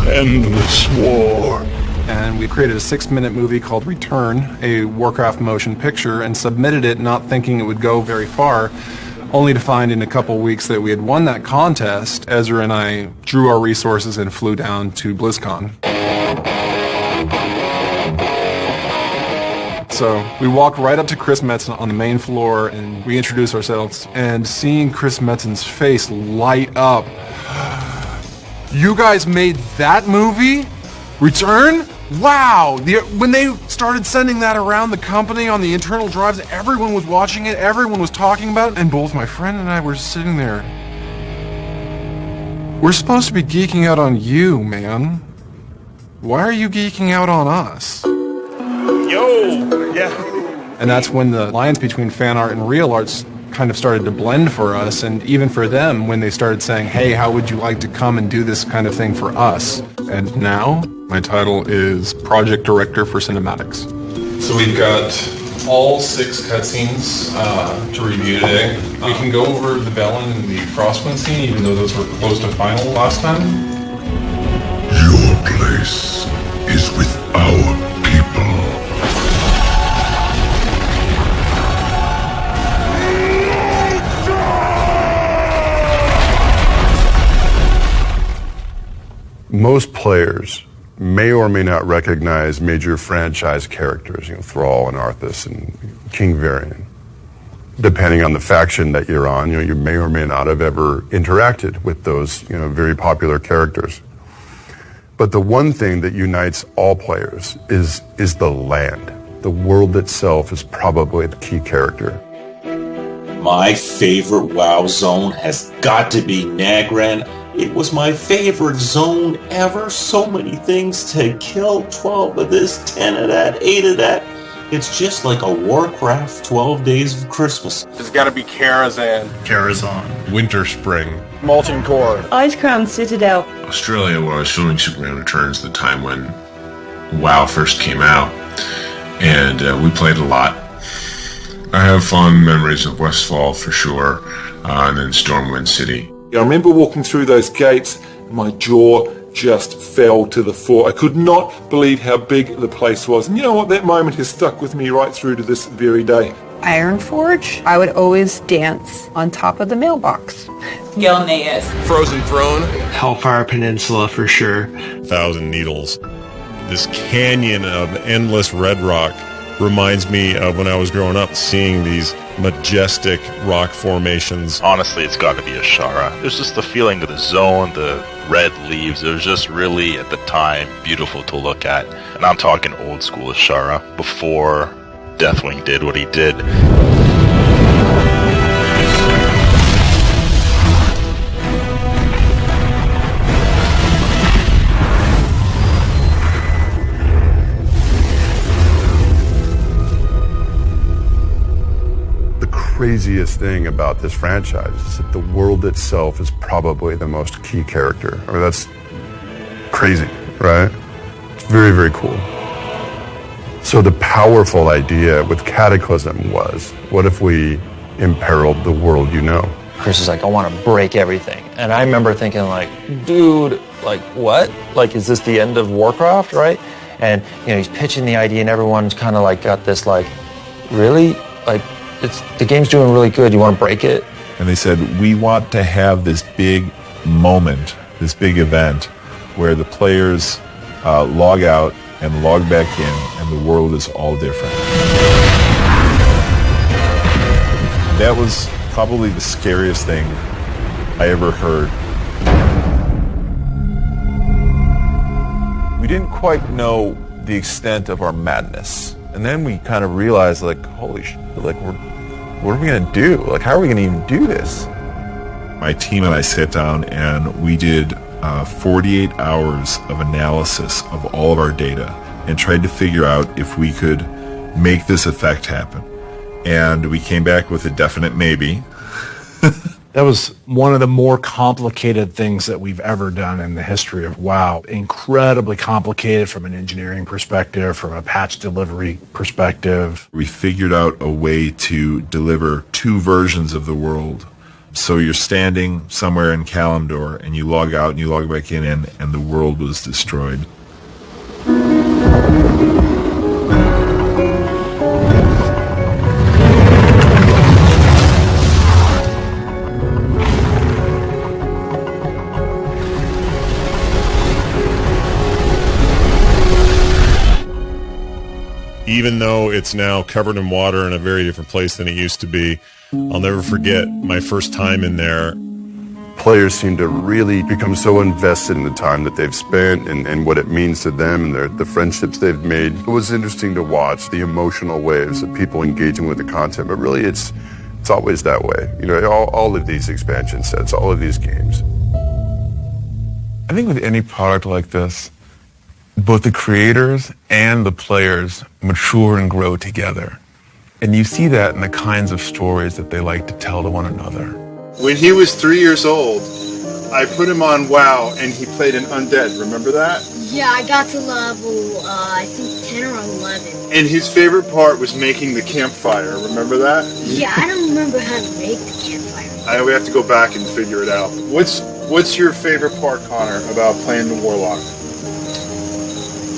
Endless war. And we created a 6-minute movie called Return, a Warcraft motion picture, and submitted it not thinking it would go very far, only to find in a couple weeks that we had won that contest. Ezra and I drew our resources and flew down to BlizzCon. So we walked right up to Chris Metzen on the main floor and we introduced ourselves, and seeing Chris Metzen's face light up. You guys made that movie? Return? Wow! When they started sending that around the company on the internal drives, everyone was watching it, everyone was talking about it, and both my friend and I were sitting there. We're supposed to be geeking out on you, man. Why are you geeking out on us? Yo! Yeah. And that's when the lines between fan art and real arts kind of started to blend for us, and even for them when they started saying, hey, how would you like to come and do this kind of thing for us? And now, my title is Project Director for Cinematics. So we've got all 6 cutscenes to review today. We can go over the Velen and the Frostwind scene, even though those were close to final last time. This is with our people. Most players may or may not recognize major franchise characters, Thrall and Arthas and King Varian. Depending on the faction that you're on, you may or may not have ever interacted with those, very popular characters. But the one thing that unites all players is the land. The world itself is probably the key character. My favorite WoW zone has got to be Nagran. It was my favorite zone ever. So many things to kill. 12 of this, 10 of that, 8 of that. It's just like a Warcraft 12 Days of Christmas. There's got to be Karazhan. Winter Spring. Molten Core. Ice Crown Citadel. Australia, where I was filming Superman Returns, the time when WoW first came out, and we played a lot. I have fond memories of Westfall for sure, and then Stormwind City. I remember walking through those gates, and my jaw just fell to the floor. I could not believe how big the place was. And you know what? That moment has stuck with me right through to this very day. Ironforge. I would always dance on top of the mailbox. Gilneas. Frozen Throne. Hellfire Peninsula for sure. Thousand Needles. This canyon of endless red rock reminds me of when I was growing up, seeing these majestic rock formations. Honestly, it's got to be Ashara. There's just the feeling of the zone, the red leaves. It was just really, at the time, beautiful to look at. And I'm talking old school Ashara, before Deathwing did what he did. Craziest thing about this franchise is that the world itself is probably the most key character. I mean, that's crazy, right? It's very, very cool. So the powerful idea with Cataclysm was, what if we imperiled the world you know? Chris is like, I want to break everything. And I remember thinking like, dude, like what? Like, is this the end of Warcraft, right? And, he's pitching the idea and everyone's kind of like got this like, really? Like, the game's doing really good. You want to break it? And they said, we want to have this big moment, this big event, where the players log out and log back in, and the world is all different. That was probably the scariest thing I ever heard. We didn't quite know the extent of our madness. And then we kind of realized, like, holy shit, like, what are we going to do? Like, how are we going to even do this? My team and I sat down and we did 48 hours of analysis of all of our data and tried to figure out if we could make this effect happen. And we came back with a definite maybe. That was one of the more complicated things that we've ever done in the history of WoW. Incredibly complicated from an engineering perspective, from a patch delivery perspective. We figured out a way to deliver two versions of the world. So you're standing somewhere in Kalimdor and you log out and you log back in and the world was destroyed. Even though it's now covered in water in a very different place than it used to be, I'll never forget my first time in there. Players seem to really become so invested in the time that they've spent and what it means to them and the friendships they've made. It was interesting to watch the emotional waves of people engaging with the content, but really it's always that way. All of these expansion sets, all of these games. I think with any product like this, both the creators and the players mature and grow together. And you see that in the kinds of stories that they like to tell to one another. When he was 3 years old, I put him on WoW and he played an undead. Remember that? Yeah, I got to level, I think 10 or 11. And his favorite part was making the campfire. Remember that? Yeah, I don't remember how to make the campfire. We have to go back and figure it out. What's your favorite part, Connor, about playing the Warlock?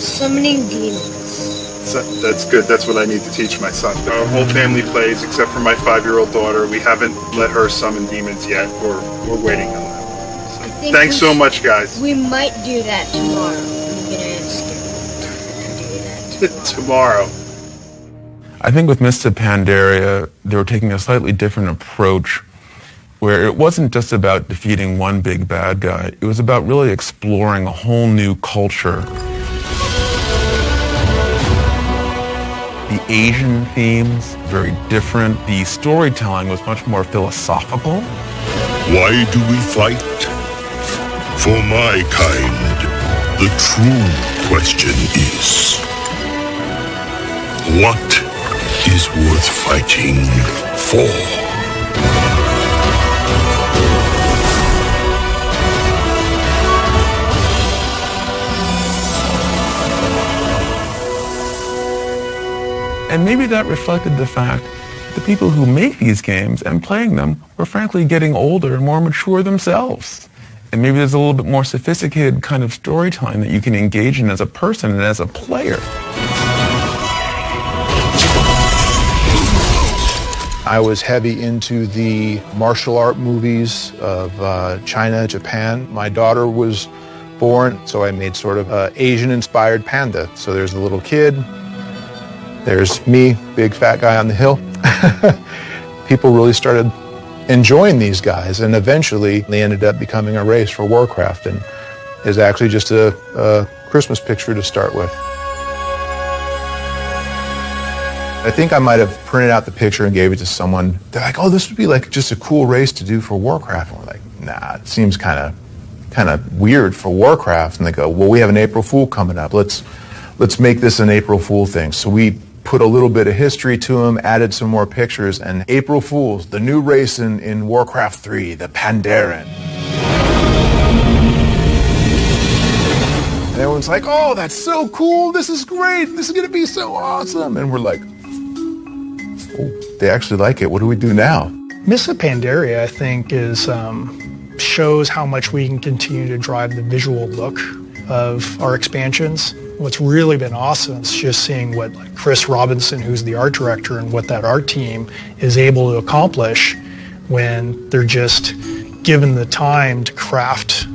Summoning demons. That's good. That's what I need to teach my son. Our whole family plays, except for my 5-year-old daughter. We haven't let her summon demons yet. We're waiting on that. So, thanks so much, guys. We might do that tomorrow. I'm gonna ask you to do that tomorrow. I think with Mists of Pandaria, they were taking a slightly different approach where it wasn't just about defeating one big bad guy. It was about really exploring a whole new culture. The Asian themes, very different. The storytelling was much more philosophical. Why do we fight? For my kind, the true question is, what is worth fighting for? And maybe that reflected the fact that the people who make these games and playing them were frankly getting older and more mature themselves. And maybe there's a little bit more sophisticated kind of storytelling that you can engage in as a person and as a player. I was heavy into the martial art movies of China, Japan. My daughter was born, so I made sort of an Asian-inspired panda. So there's the little kid. There's me, big fat guy on the hill. People really started enjoying these guys, and eventually they ended up becoming a race for Warcraft, and is actually just a Christmas picture to start with. I think I might have printed out the picture and gave it to someone. They're like, "Oh, this would be like just a cool race to do for Warcraft." And we're like, "Nah, it seems kind of weird for Warcraft." And they go, "Well, we have an April Fool coming up. Let's make this an April Fool thing." So we put a little bit of history to them, added some more pictures, and April Fools, the new race in Warcraft 3, the Pandaren. And everyone's like, "Oh, that's so cool, this is great, this is going to be so awesome." And we're like, "Oh, they actually like it, what do we do now?" Mists of Pandaria, I think, shows how much we can continue to drive the visual look of our expansions. What's really been awesome is just seeing what Chris Robinson, who's the art director, and what that art team is able to accomplish when they're just given the time to craft,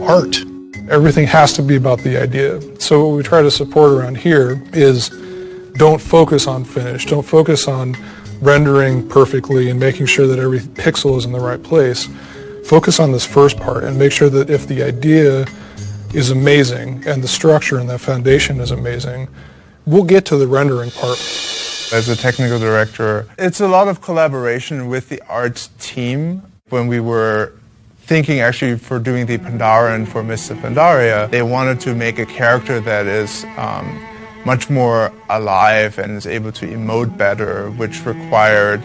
art. Everything has to be about the idea. So what we try to support around here is don't focus on finish, don't focus on rendering perfectly and making sure that every pixel is in the right place. Focus on this first part and make sure that if the idea is amazing and the structure and the foundation is amazing, we'll get to the rendering part. As a technical director, it's a lot of collaboration with the art team. When we were thinking actually for doing the Pandaren for Mists of Pandaria, they wanted to make a character that is much more alive and is able to emote better, which required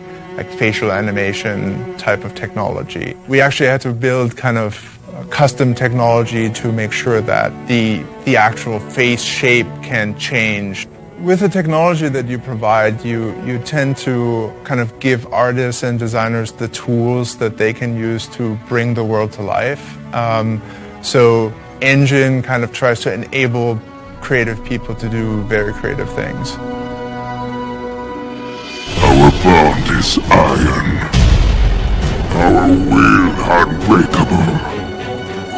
facial animation type of technology. We actually had to build kind of custom technology to make sure that the actual face shape can change. With the technology that you provide, you tend to kind of give artists and designers the tools that they can use to bring the world to life. So Engine kind of tries to enable creative people to do very creative things. Our bond is iron, our will unbreakable.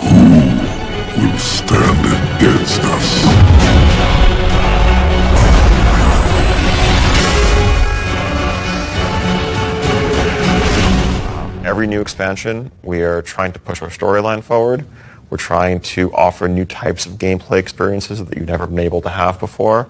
Who will stand against us? Every new expansion, we are trying to push our storyline forward. We're trying to offer new types of gameplay experiences that you've never been able to have before.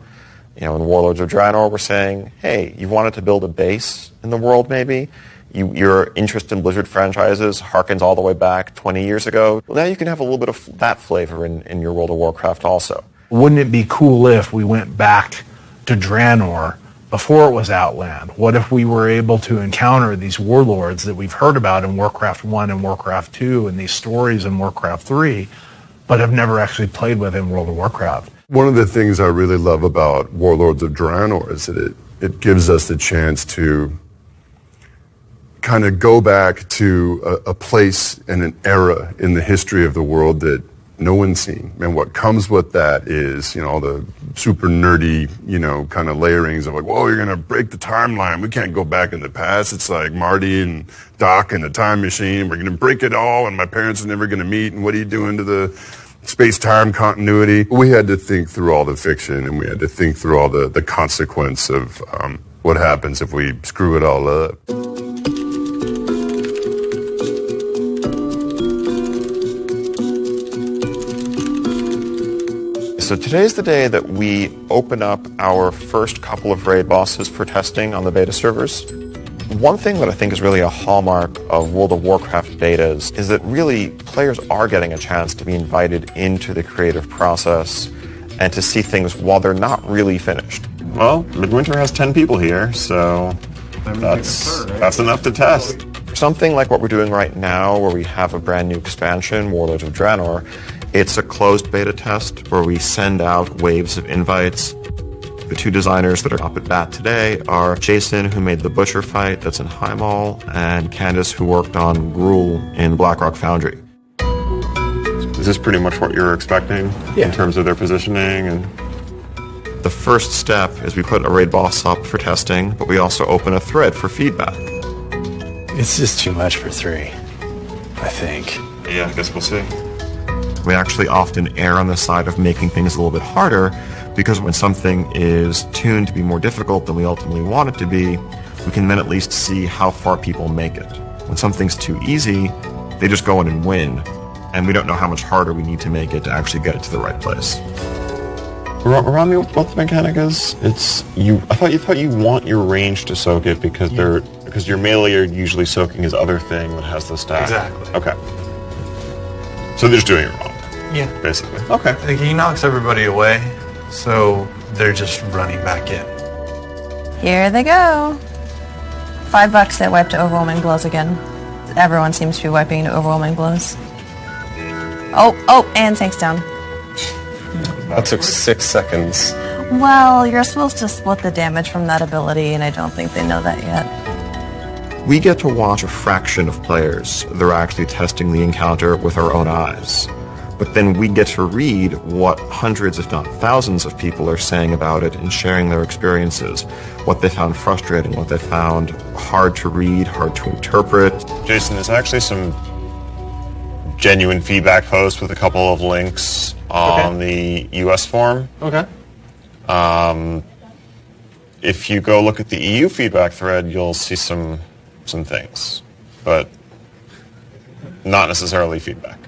In Warlords of Draenor, we're saying, hey, you wanted to build a base in the world maybe? Your interest in Blizzard franchises harkens all the way back 20 years ago. Well, now you can have a little bit of that flavor in your World of Warcraft also. Wouldn't it be cool if we went back to Draenor before it was Outland? What if we were able to encounter these warlords that we've heard about in Warcraft 1 and Warcraft 2 and these stories in Warcraft 3, but have never actually played with in World of Warcraft? One of the things I really love about Warlords of Draenor is that it gives us the chance to kind of go back to a place and an era in the history of the world that no one's seen. And what comes with that is, all the super nerdy, kind of layerings of like, whoa, you're going to break the timeline. We can't go back in the past. It's like Marty and Doc and the time machine. We're going to break it all, and my parents are never going to meet. And what are you doing to the space-time continuity? We had to think through all the fiction, and we had to think through all the consequence of what happens if we screw it all up. So today's the day that we open up our first couple of raid bosses for testing on the beta servers. One thing that I think is really a hallmark of World of Warcraft betas is that really players are getting a chance to be invited into the creative process and to see things while they're not really finished. Well, Midwinter has 10 people here, so that's enough to test. Something like what we're doing right now, where we have a brand new expansion, Warlords of Draenor, it's a closed beta test where we send out waves of invites. The two designers that are up at bat today are Jason, who made the Butcher fight that's in Highmall, and Candace, who worked on Gruul in Blackrock Foundry. Is this pretty much what you're expecting in terms of their positioning? And the first step is we put a raid boss up for testing, but we also open a thread for feedback. It's just too much for 3, I think. Yeah, I guess we'll see. We actually often err on the side of making things a little bit harder, because when something is tuned to be more difficult than we ultimately want it to be, we can then at least see how far people make it. When something's too easy, they just go in and win, and we don't know how much harder we need to make it to actually get it to the right place. Remind me what the mechanic is? I thought you want your range to soak it because your melee are usually soaking his other thing that has the stack. Exactly. Okay. So they're just doing it wrong. Yeah. Basically. Okay. I think he knocks everybody away, so they're just running back in. Here they go. $5 that wipe to overwhelming blows again. Everyone seems to be wiping into overwhelming blows. Oh, and tank's down. That took 6 seconds. Well, you're supposed to split the damage from that ability, and I don't think they know that yet. We get to watch a fraction of players that are actually testing the encounter with our own eyes. But then we get to read what hundreds, if not thousands, of people are saying about it and sharing their experiences, what they found frustrating, what they found hard to read, hard to interpret. Jason, there's actually some genuine feedback posts with a couple of links on the US forum. Okay. If you go look at the EU feedback thread, you'll see some things, but not necessarily feedback.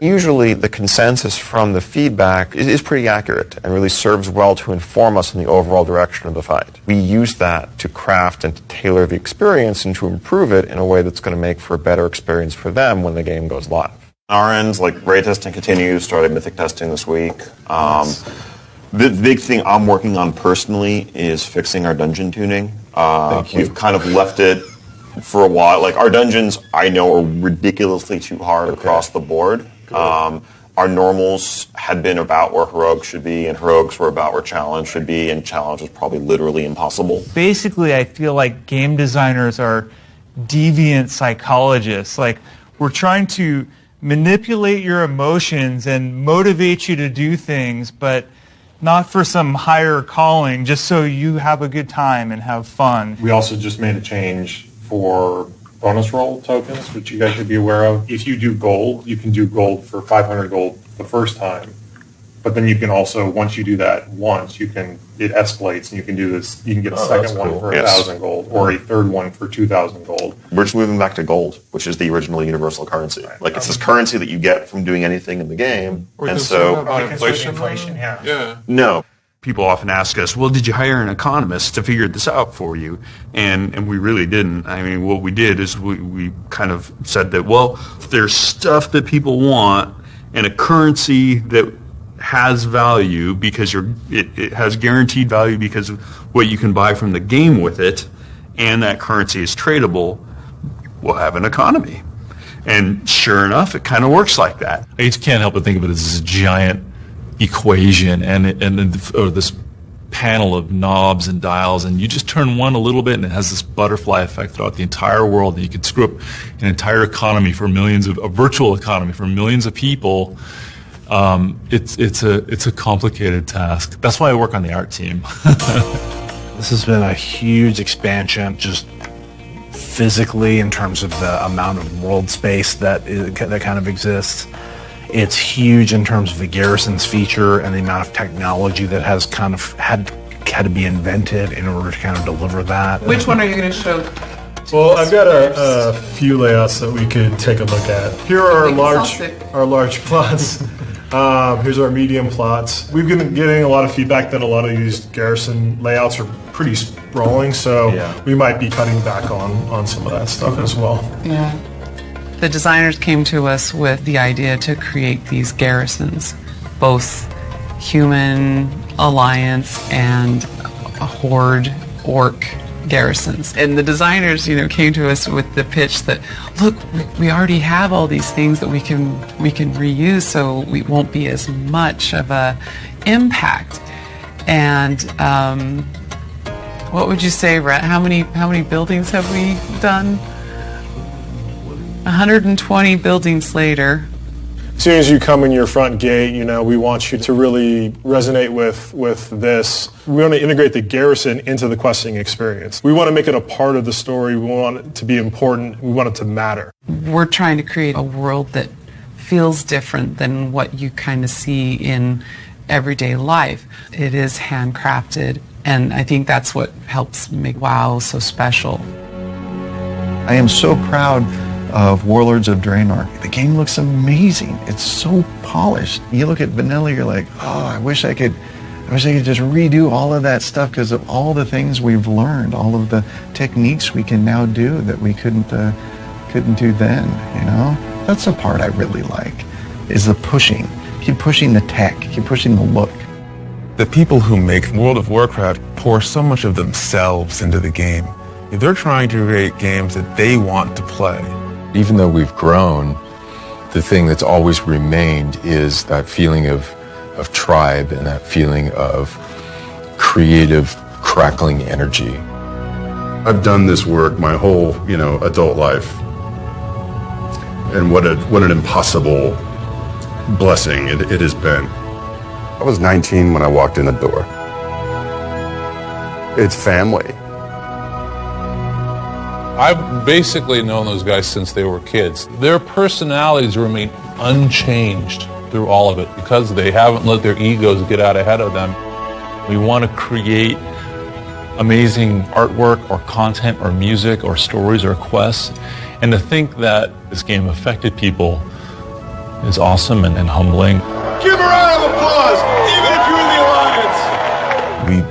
Usually the consensus from the feedback is pretty accurate and really serves well to inform us in the overall direction of the fight. We use that to craft and to tailor the experience and to improve it in a way that's going to make for a better experience for them when the game goes live. Our ends, raid testing continues, started mythic testing this week. The big thing I'm working on personally is fixing our dungeon tuning. We've kind of left it for a while. Our dungeons, I know, are ridiculously too hard across the board. Our normals had been about where heroics should be, and heroics were about where challenge should be, and challenge was probably literally impossible. Basically, I feel like game designers are deviant psychologists. We're trying to manipulate your emotions and motivate you to do things, but not for some higher calling, just so you have a good time and have fun. We also just made a change for bonus roll tokens, which you guys should be aware of. If you do gold, you can do gold for 500 gold the first time. But then you can also, once you do that once, it escalates and you can do this. You can get a second one for 1,000 gold or a third one for 2,000 gold. We're just moving back to gold, which is the original universal currency. It's this currency that you get from doing anything in the game. And so, about inflation, yeah. No. People often ask us, well, did you hire an economist to figure this out for you? And we really didn't. I mean, what we did is we kind of said that, well, if there's stuff that people want and a currency that has value because it has guaranteed value because of what you can buy from the game with it, and that currency is tradable, we'll have an economy. And sure enough, it kind of works like that. I just can't help but think of it as this giant equation or this panel of knobs and dials, and you just turn one a little bit and it has this butterfly effect throughout the entire world, and you can screw up an entire economy for a virtual economy for millions of people. It's a complicated task. That's why I work on the art team. This has been a huge expansion, just physically in terms of the amount of world space that kind of exists. It's huge in terms of the garrison's feature and the amount of technology that has kind of had to be invented in order to kind of deliver that. Which one are you going to show? Well, I've got a few layouts that we could take a look at. Here are our large plots. Here's our medium plots. We've been getting a lot of feedback that a lot of these garrison layouts are pretty sprawling, so we might be cutting back on some of that stuff as well. Yeah. The designers came to us with the idea to create these garrisons, both human alliance and a horde orc garrisons. And the designers, came to us with the pitch that, look, we already have all these things that we can reuse, so we won't be as much of a impact. And what would you say, Rhett? How many buildings have we done? 120 buildings later. As soon as you come in your front gate, we want you to really resonate with this. We want to integrate the garrison into the questing experience. We want to make it a part of the story. We want it to be important. We want it to matter. We're trying to create a world that feels different than what you kind of see in everyday life. It is handcrafted, and I think that's what helps make WoW so special. I am so proud of Warlords of Draenor. The game looks amazing. It's so polished. You look at vanilla, you're like, oh, I wish I could just redo all of that stuff because of all the things we've learned, all of the techniques we can now do that we couldn't do then. That's the part I really like, is the pushing. Keep pushing the tech. Keep pushing the look. The people who make World of Warcraft pour so much of themselves into the game. They're trying to create games that they want to play. Even though we've grown, the thing that's always remained is that feeling of tribe and that feeling of creative, crackling energy. I've done this work my whole, adult life. And what an impossible blessing it has been. I was 19 when I walked in the door. It's family. I've basically known those guys since they were kids. Their personalities remain unchanged through all of it because they haven't let their egos get out ahead of them. We want to create amazing artwork or content or music or stories or quests, and to think that this game affected people is awesome and humbling. Give a round of applause, even if you're in the Alliance!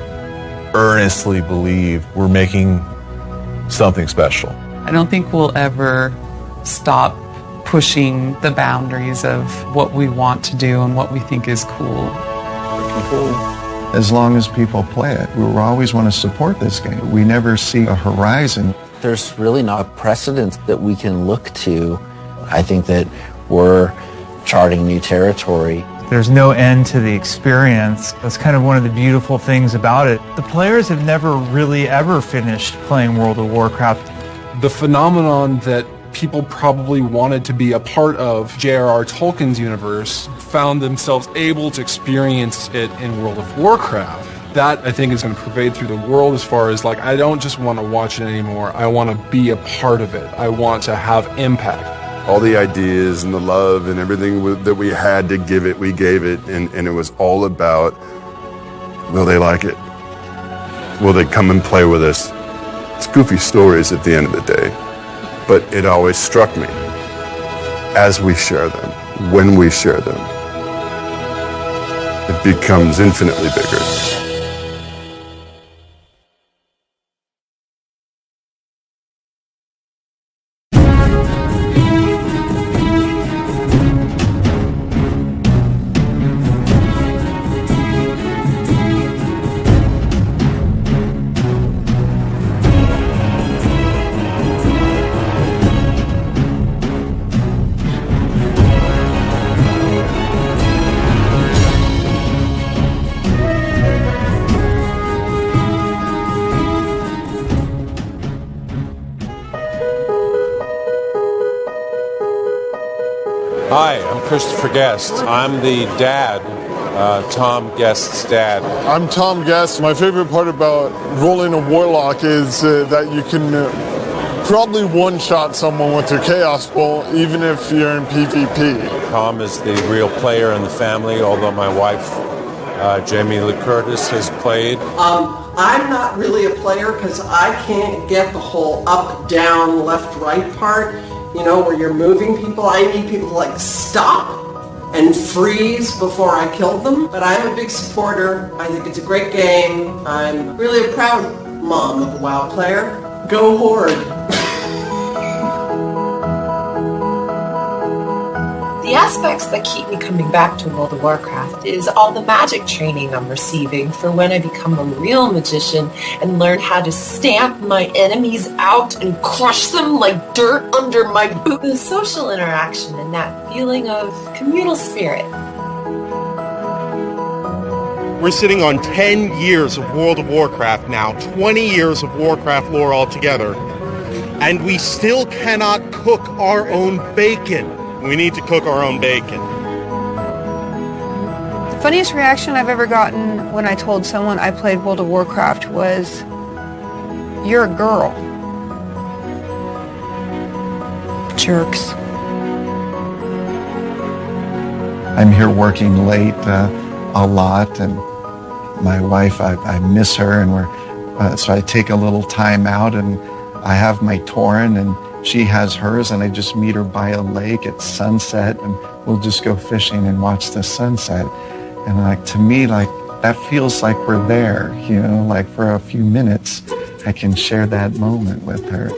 We earnestly believe we're making something special. I don't think we'll ever stop pushing the boundaries of what we want to do and what we think is cool. As long as people play it, we always want to support this game. We never see a horizon. There's really not a precedent that we can look to. I think that we're charting new territory. There's no end to the experience. That's kind of one of the beautiful things about it. The players have never really ever finished playing World of Warcraft. The phenomenon that people probably wanted to be a part of J.R.R. Tolkien's universe found themselves able to experience it in World of Warcraft. That, I think, is going to pervade through the world as far as, I don't just want to watch it anymore. I want to be a part of it. I want to have impact. All the ideas and the love and everything that we had to give it, we gave it, and it was all about, will they like it? Will they come and play with us? It's goofy stories at the end of the day, but it always struck me, as we share them, when we share them, it becomes infinitely bigger. Hi, I'm Christopher Guest. I'm the dad, Tom Guest's dad. I'm Tom Guest. My favorite part about rolling a Warlock is that you can probably one-shot someone with your Chaos Bolt, even if you're in PvP. Tom is the real player in the family, although my wife, Jamie Lee Curtis, has played. I'm not really a player because I can't get the whole up, down, left, right part, you know, where you're moving people. I need people to like stop and freeze before I kill them. But I'm a big supporter. I think it's a great game. I'm really a proud mom of a WoW player. Go Horde! The aspects that keep me coming back to World of Warcraft is all the magic training I'm receiving for when I become a real magician and learn how to stamp my enemies out and crush them like dirt under my boot. The social interaction and that feeling of communal spirit. We're sitting on 10 years of World of Warcraft now, 20 years of Warcraft lore altogether, and we still cannot cook our own bacon. We need to cook our own bacon. The funniest reaction I've ever gotten when I told someone I played World of Warcraft was, "You're a girl." Jerks. I'm here working late a lot, and my wife, I miss her, and so I take a little time out, and I have my Tauren, and she has hers, and I just meet her by a lake at sunset, and we'll just go fishing and watch the sunset. And like, to me, like, that feels like we're there, you know, like for a few minutes, I can share that moment with her.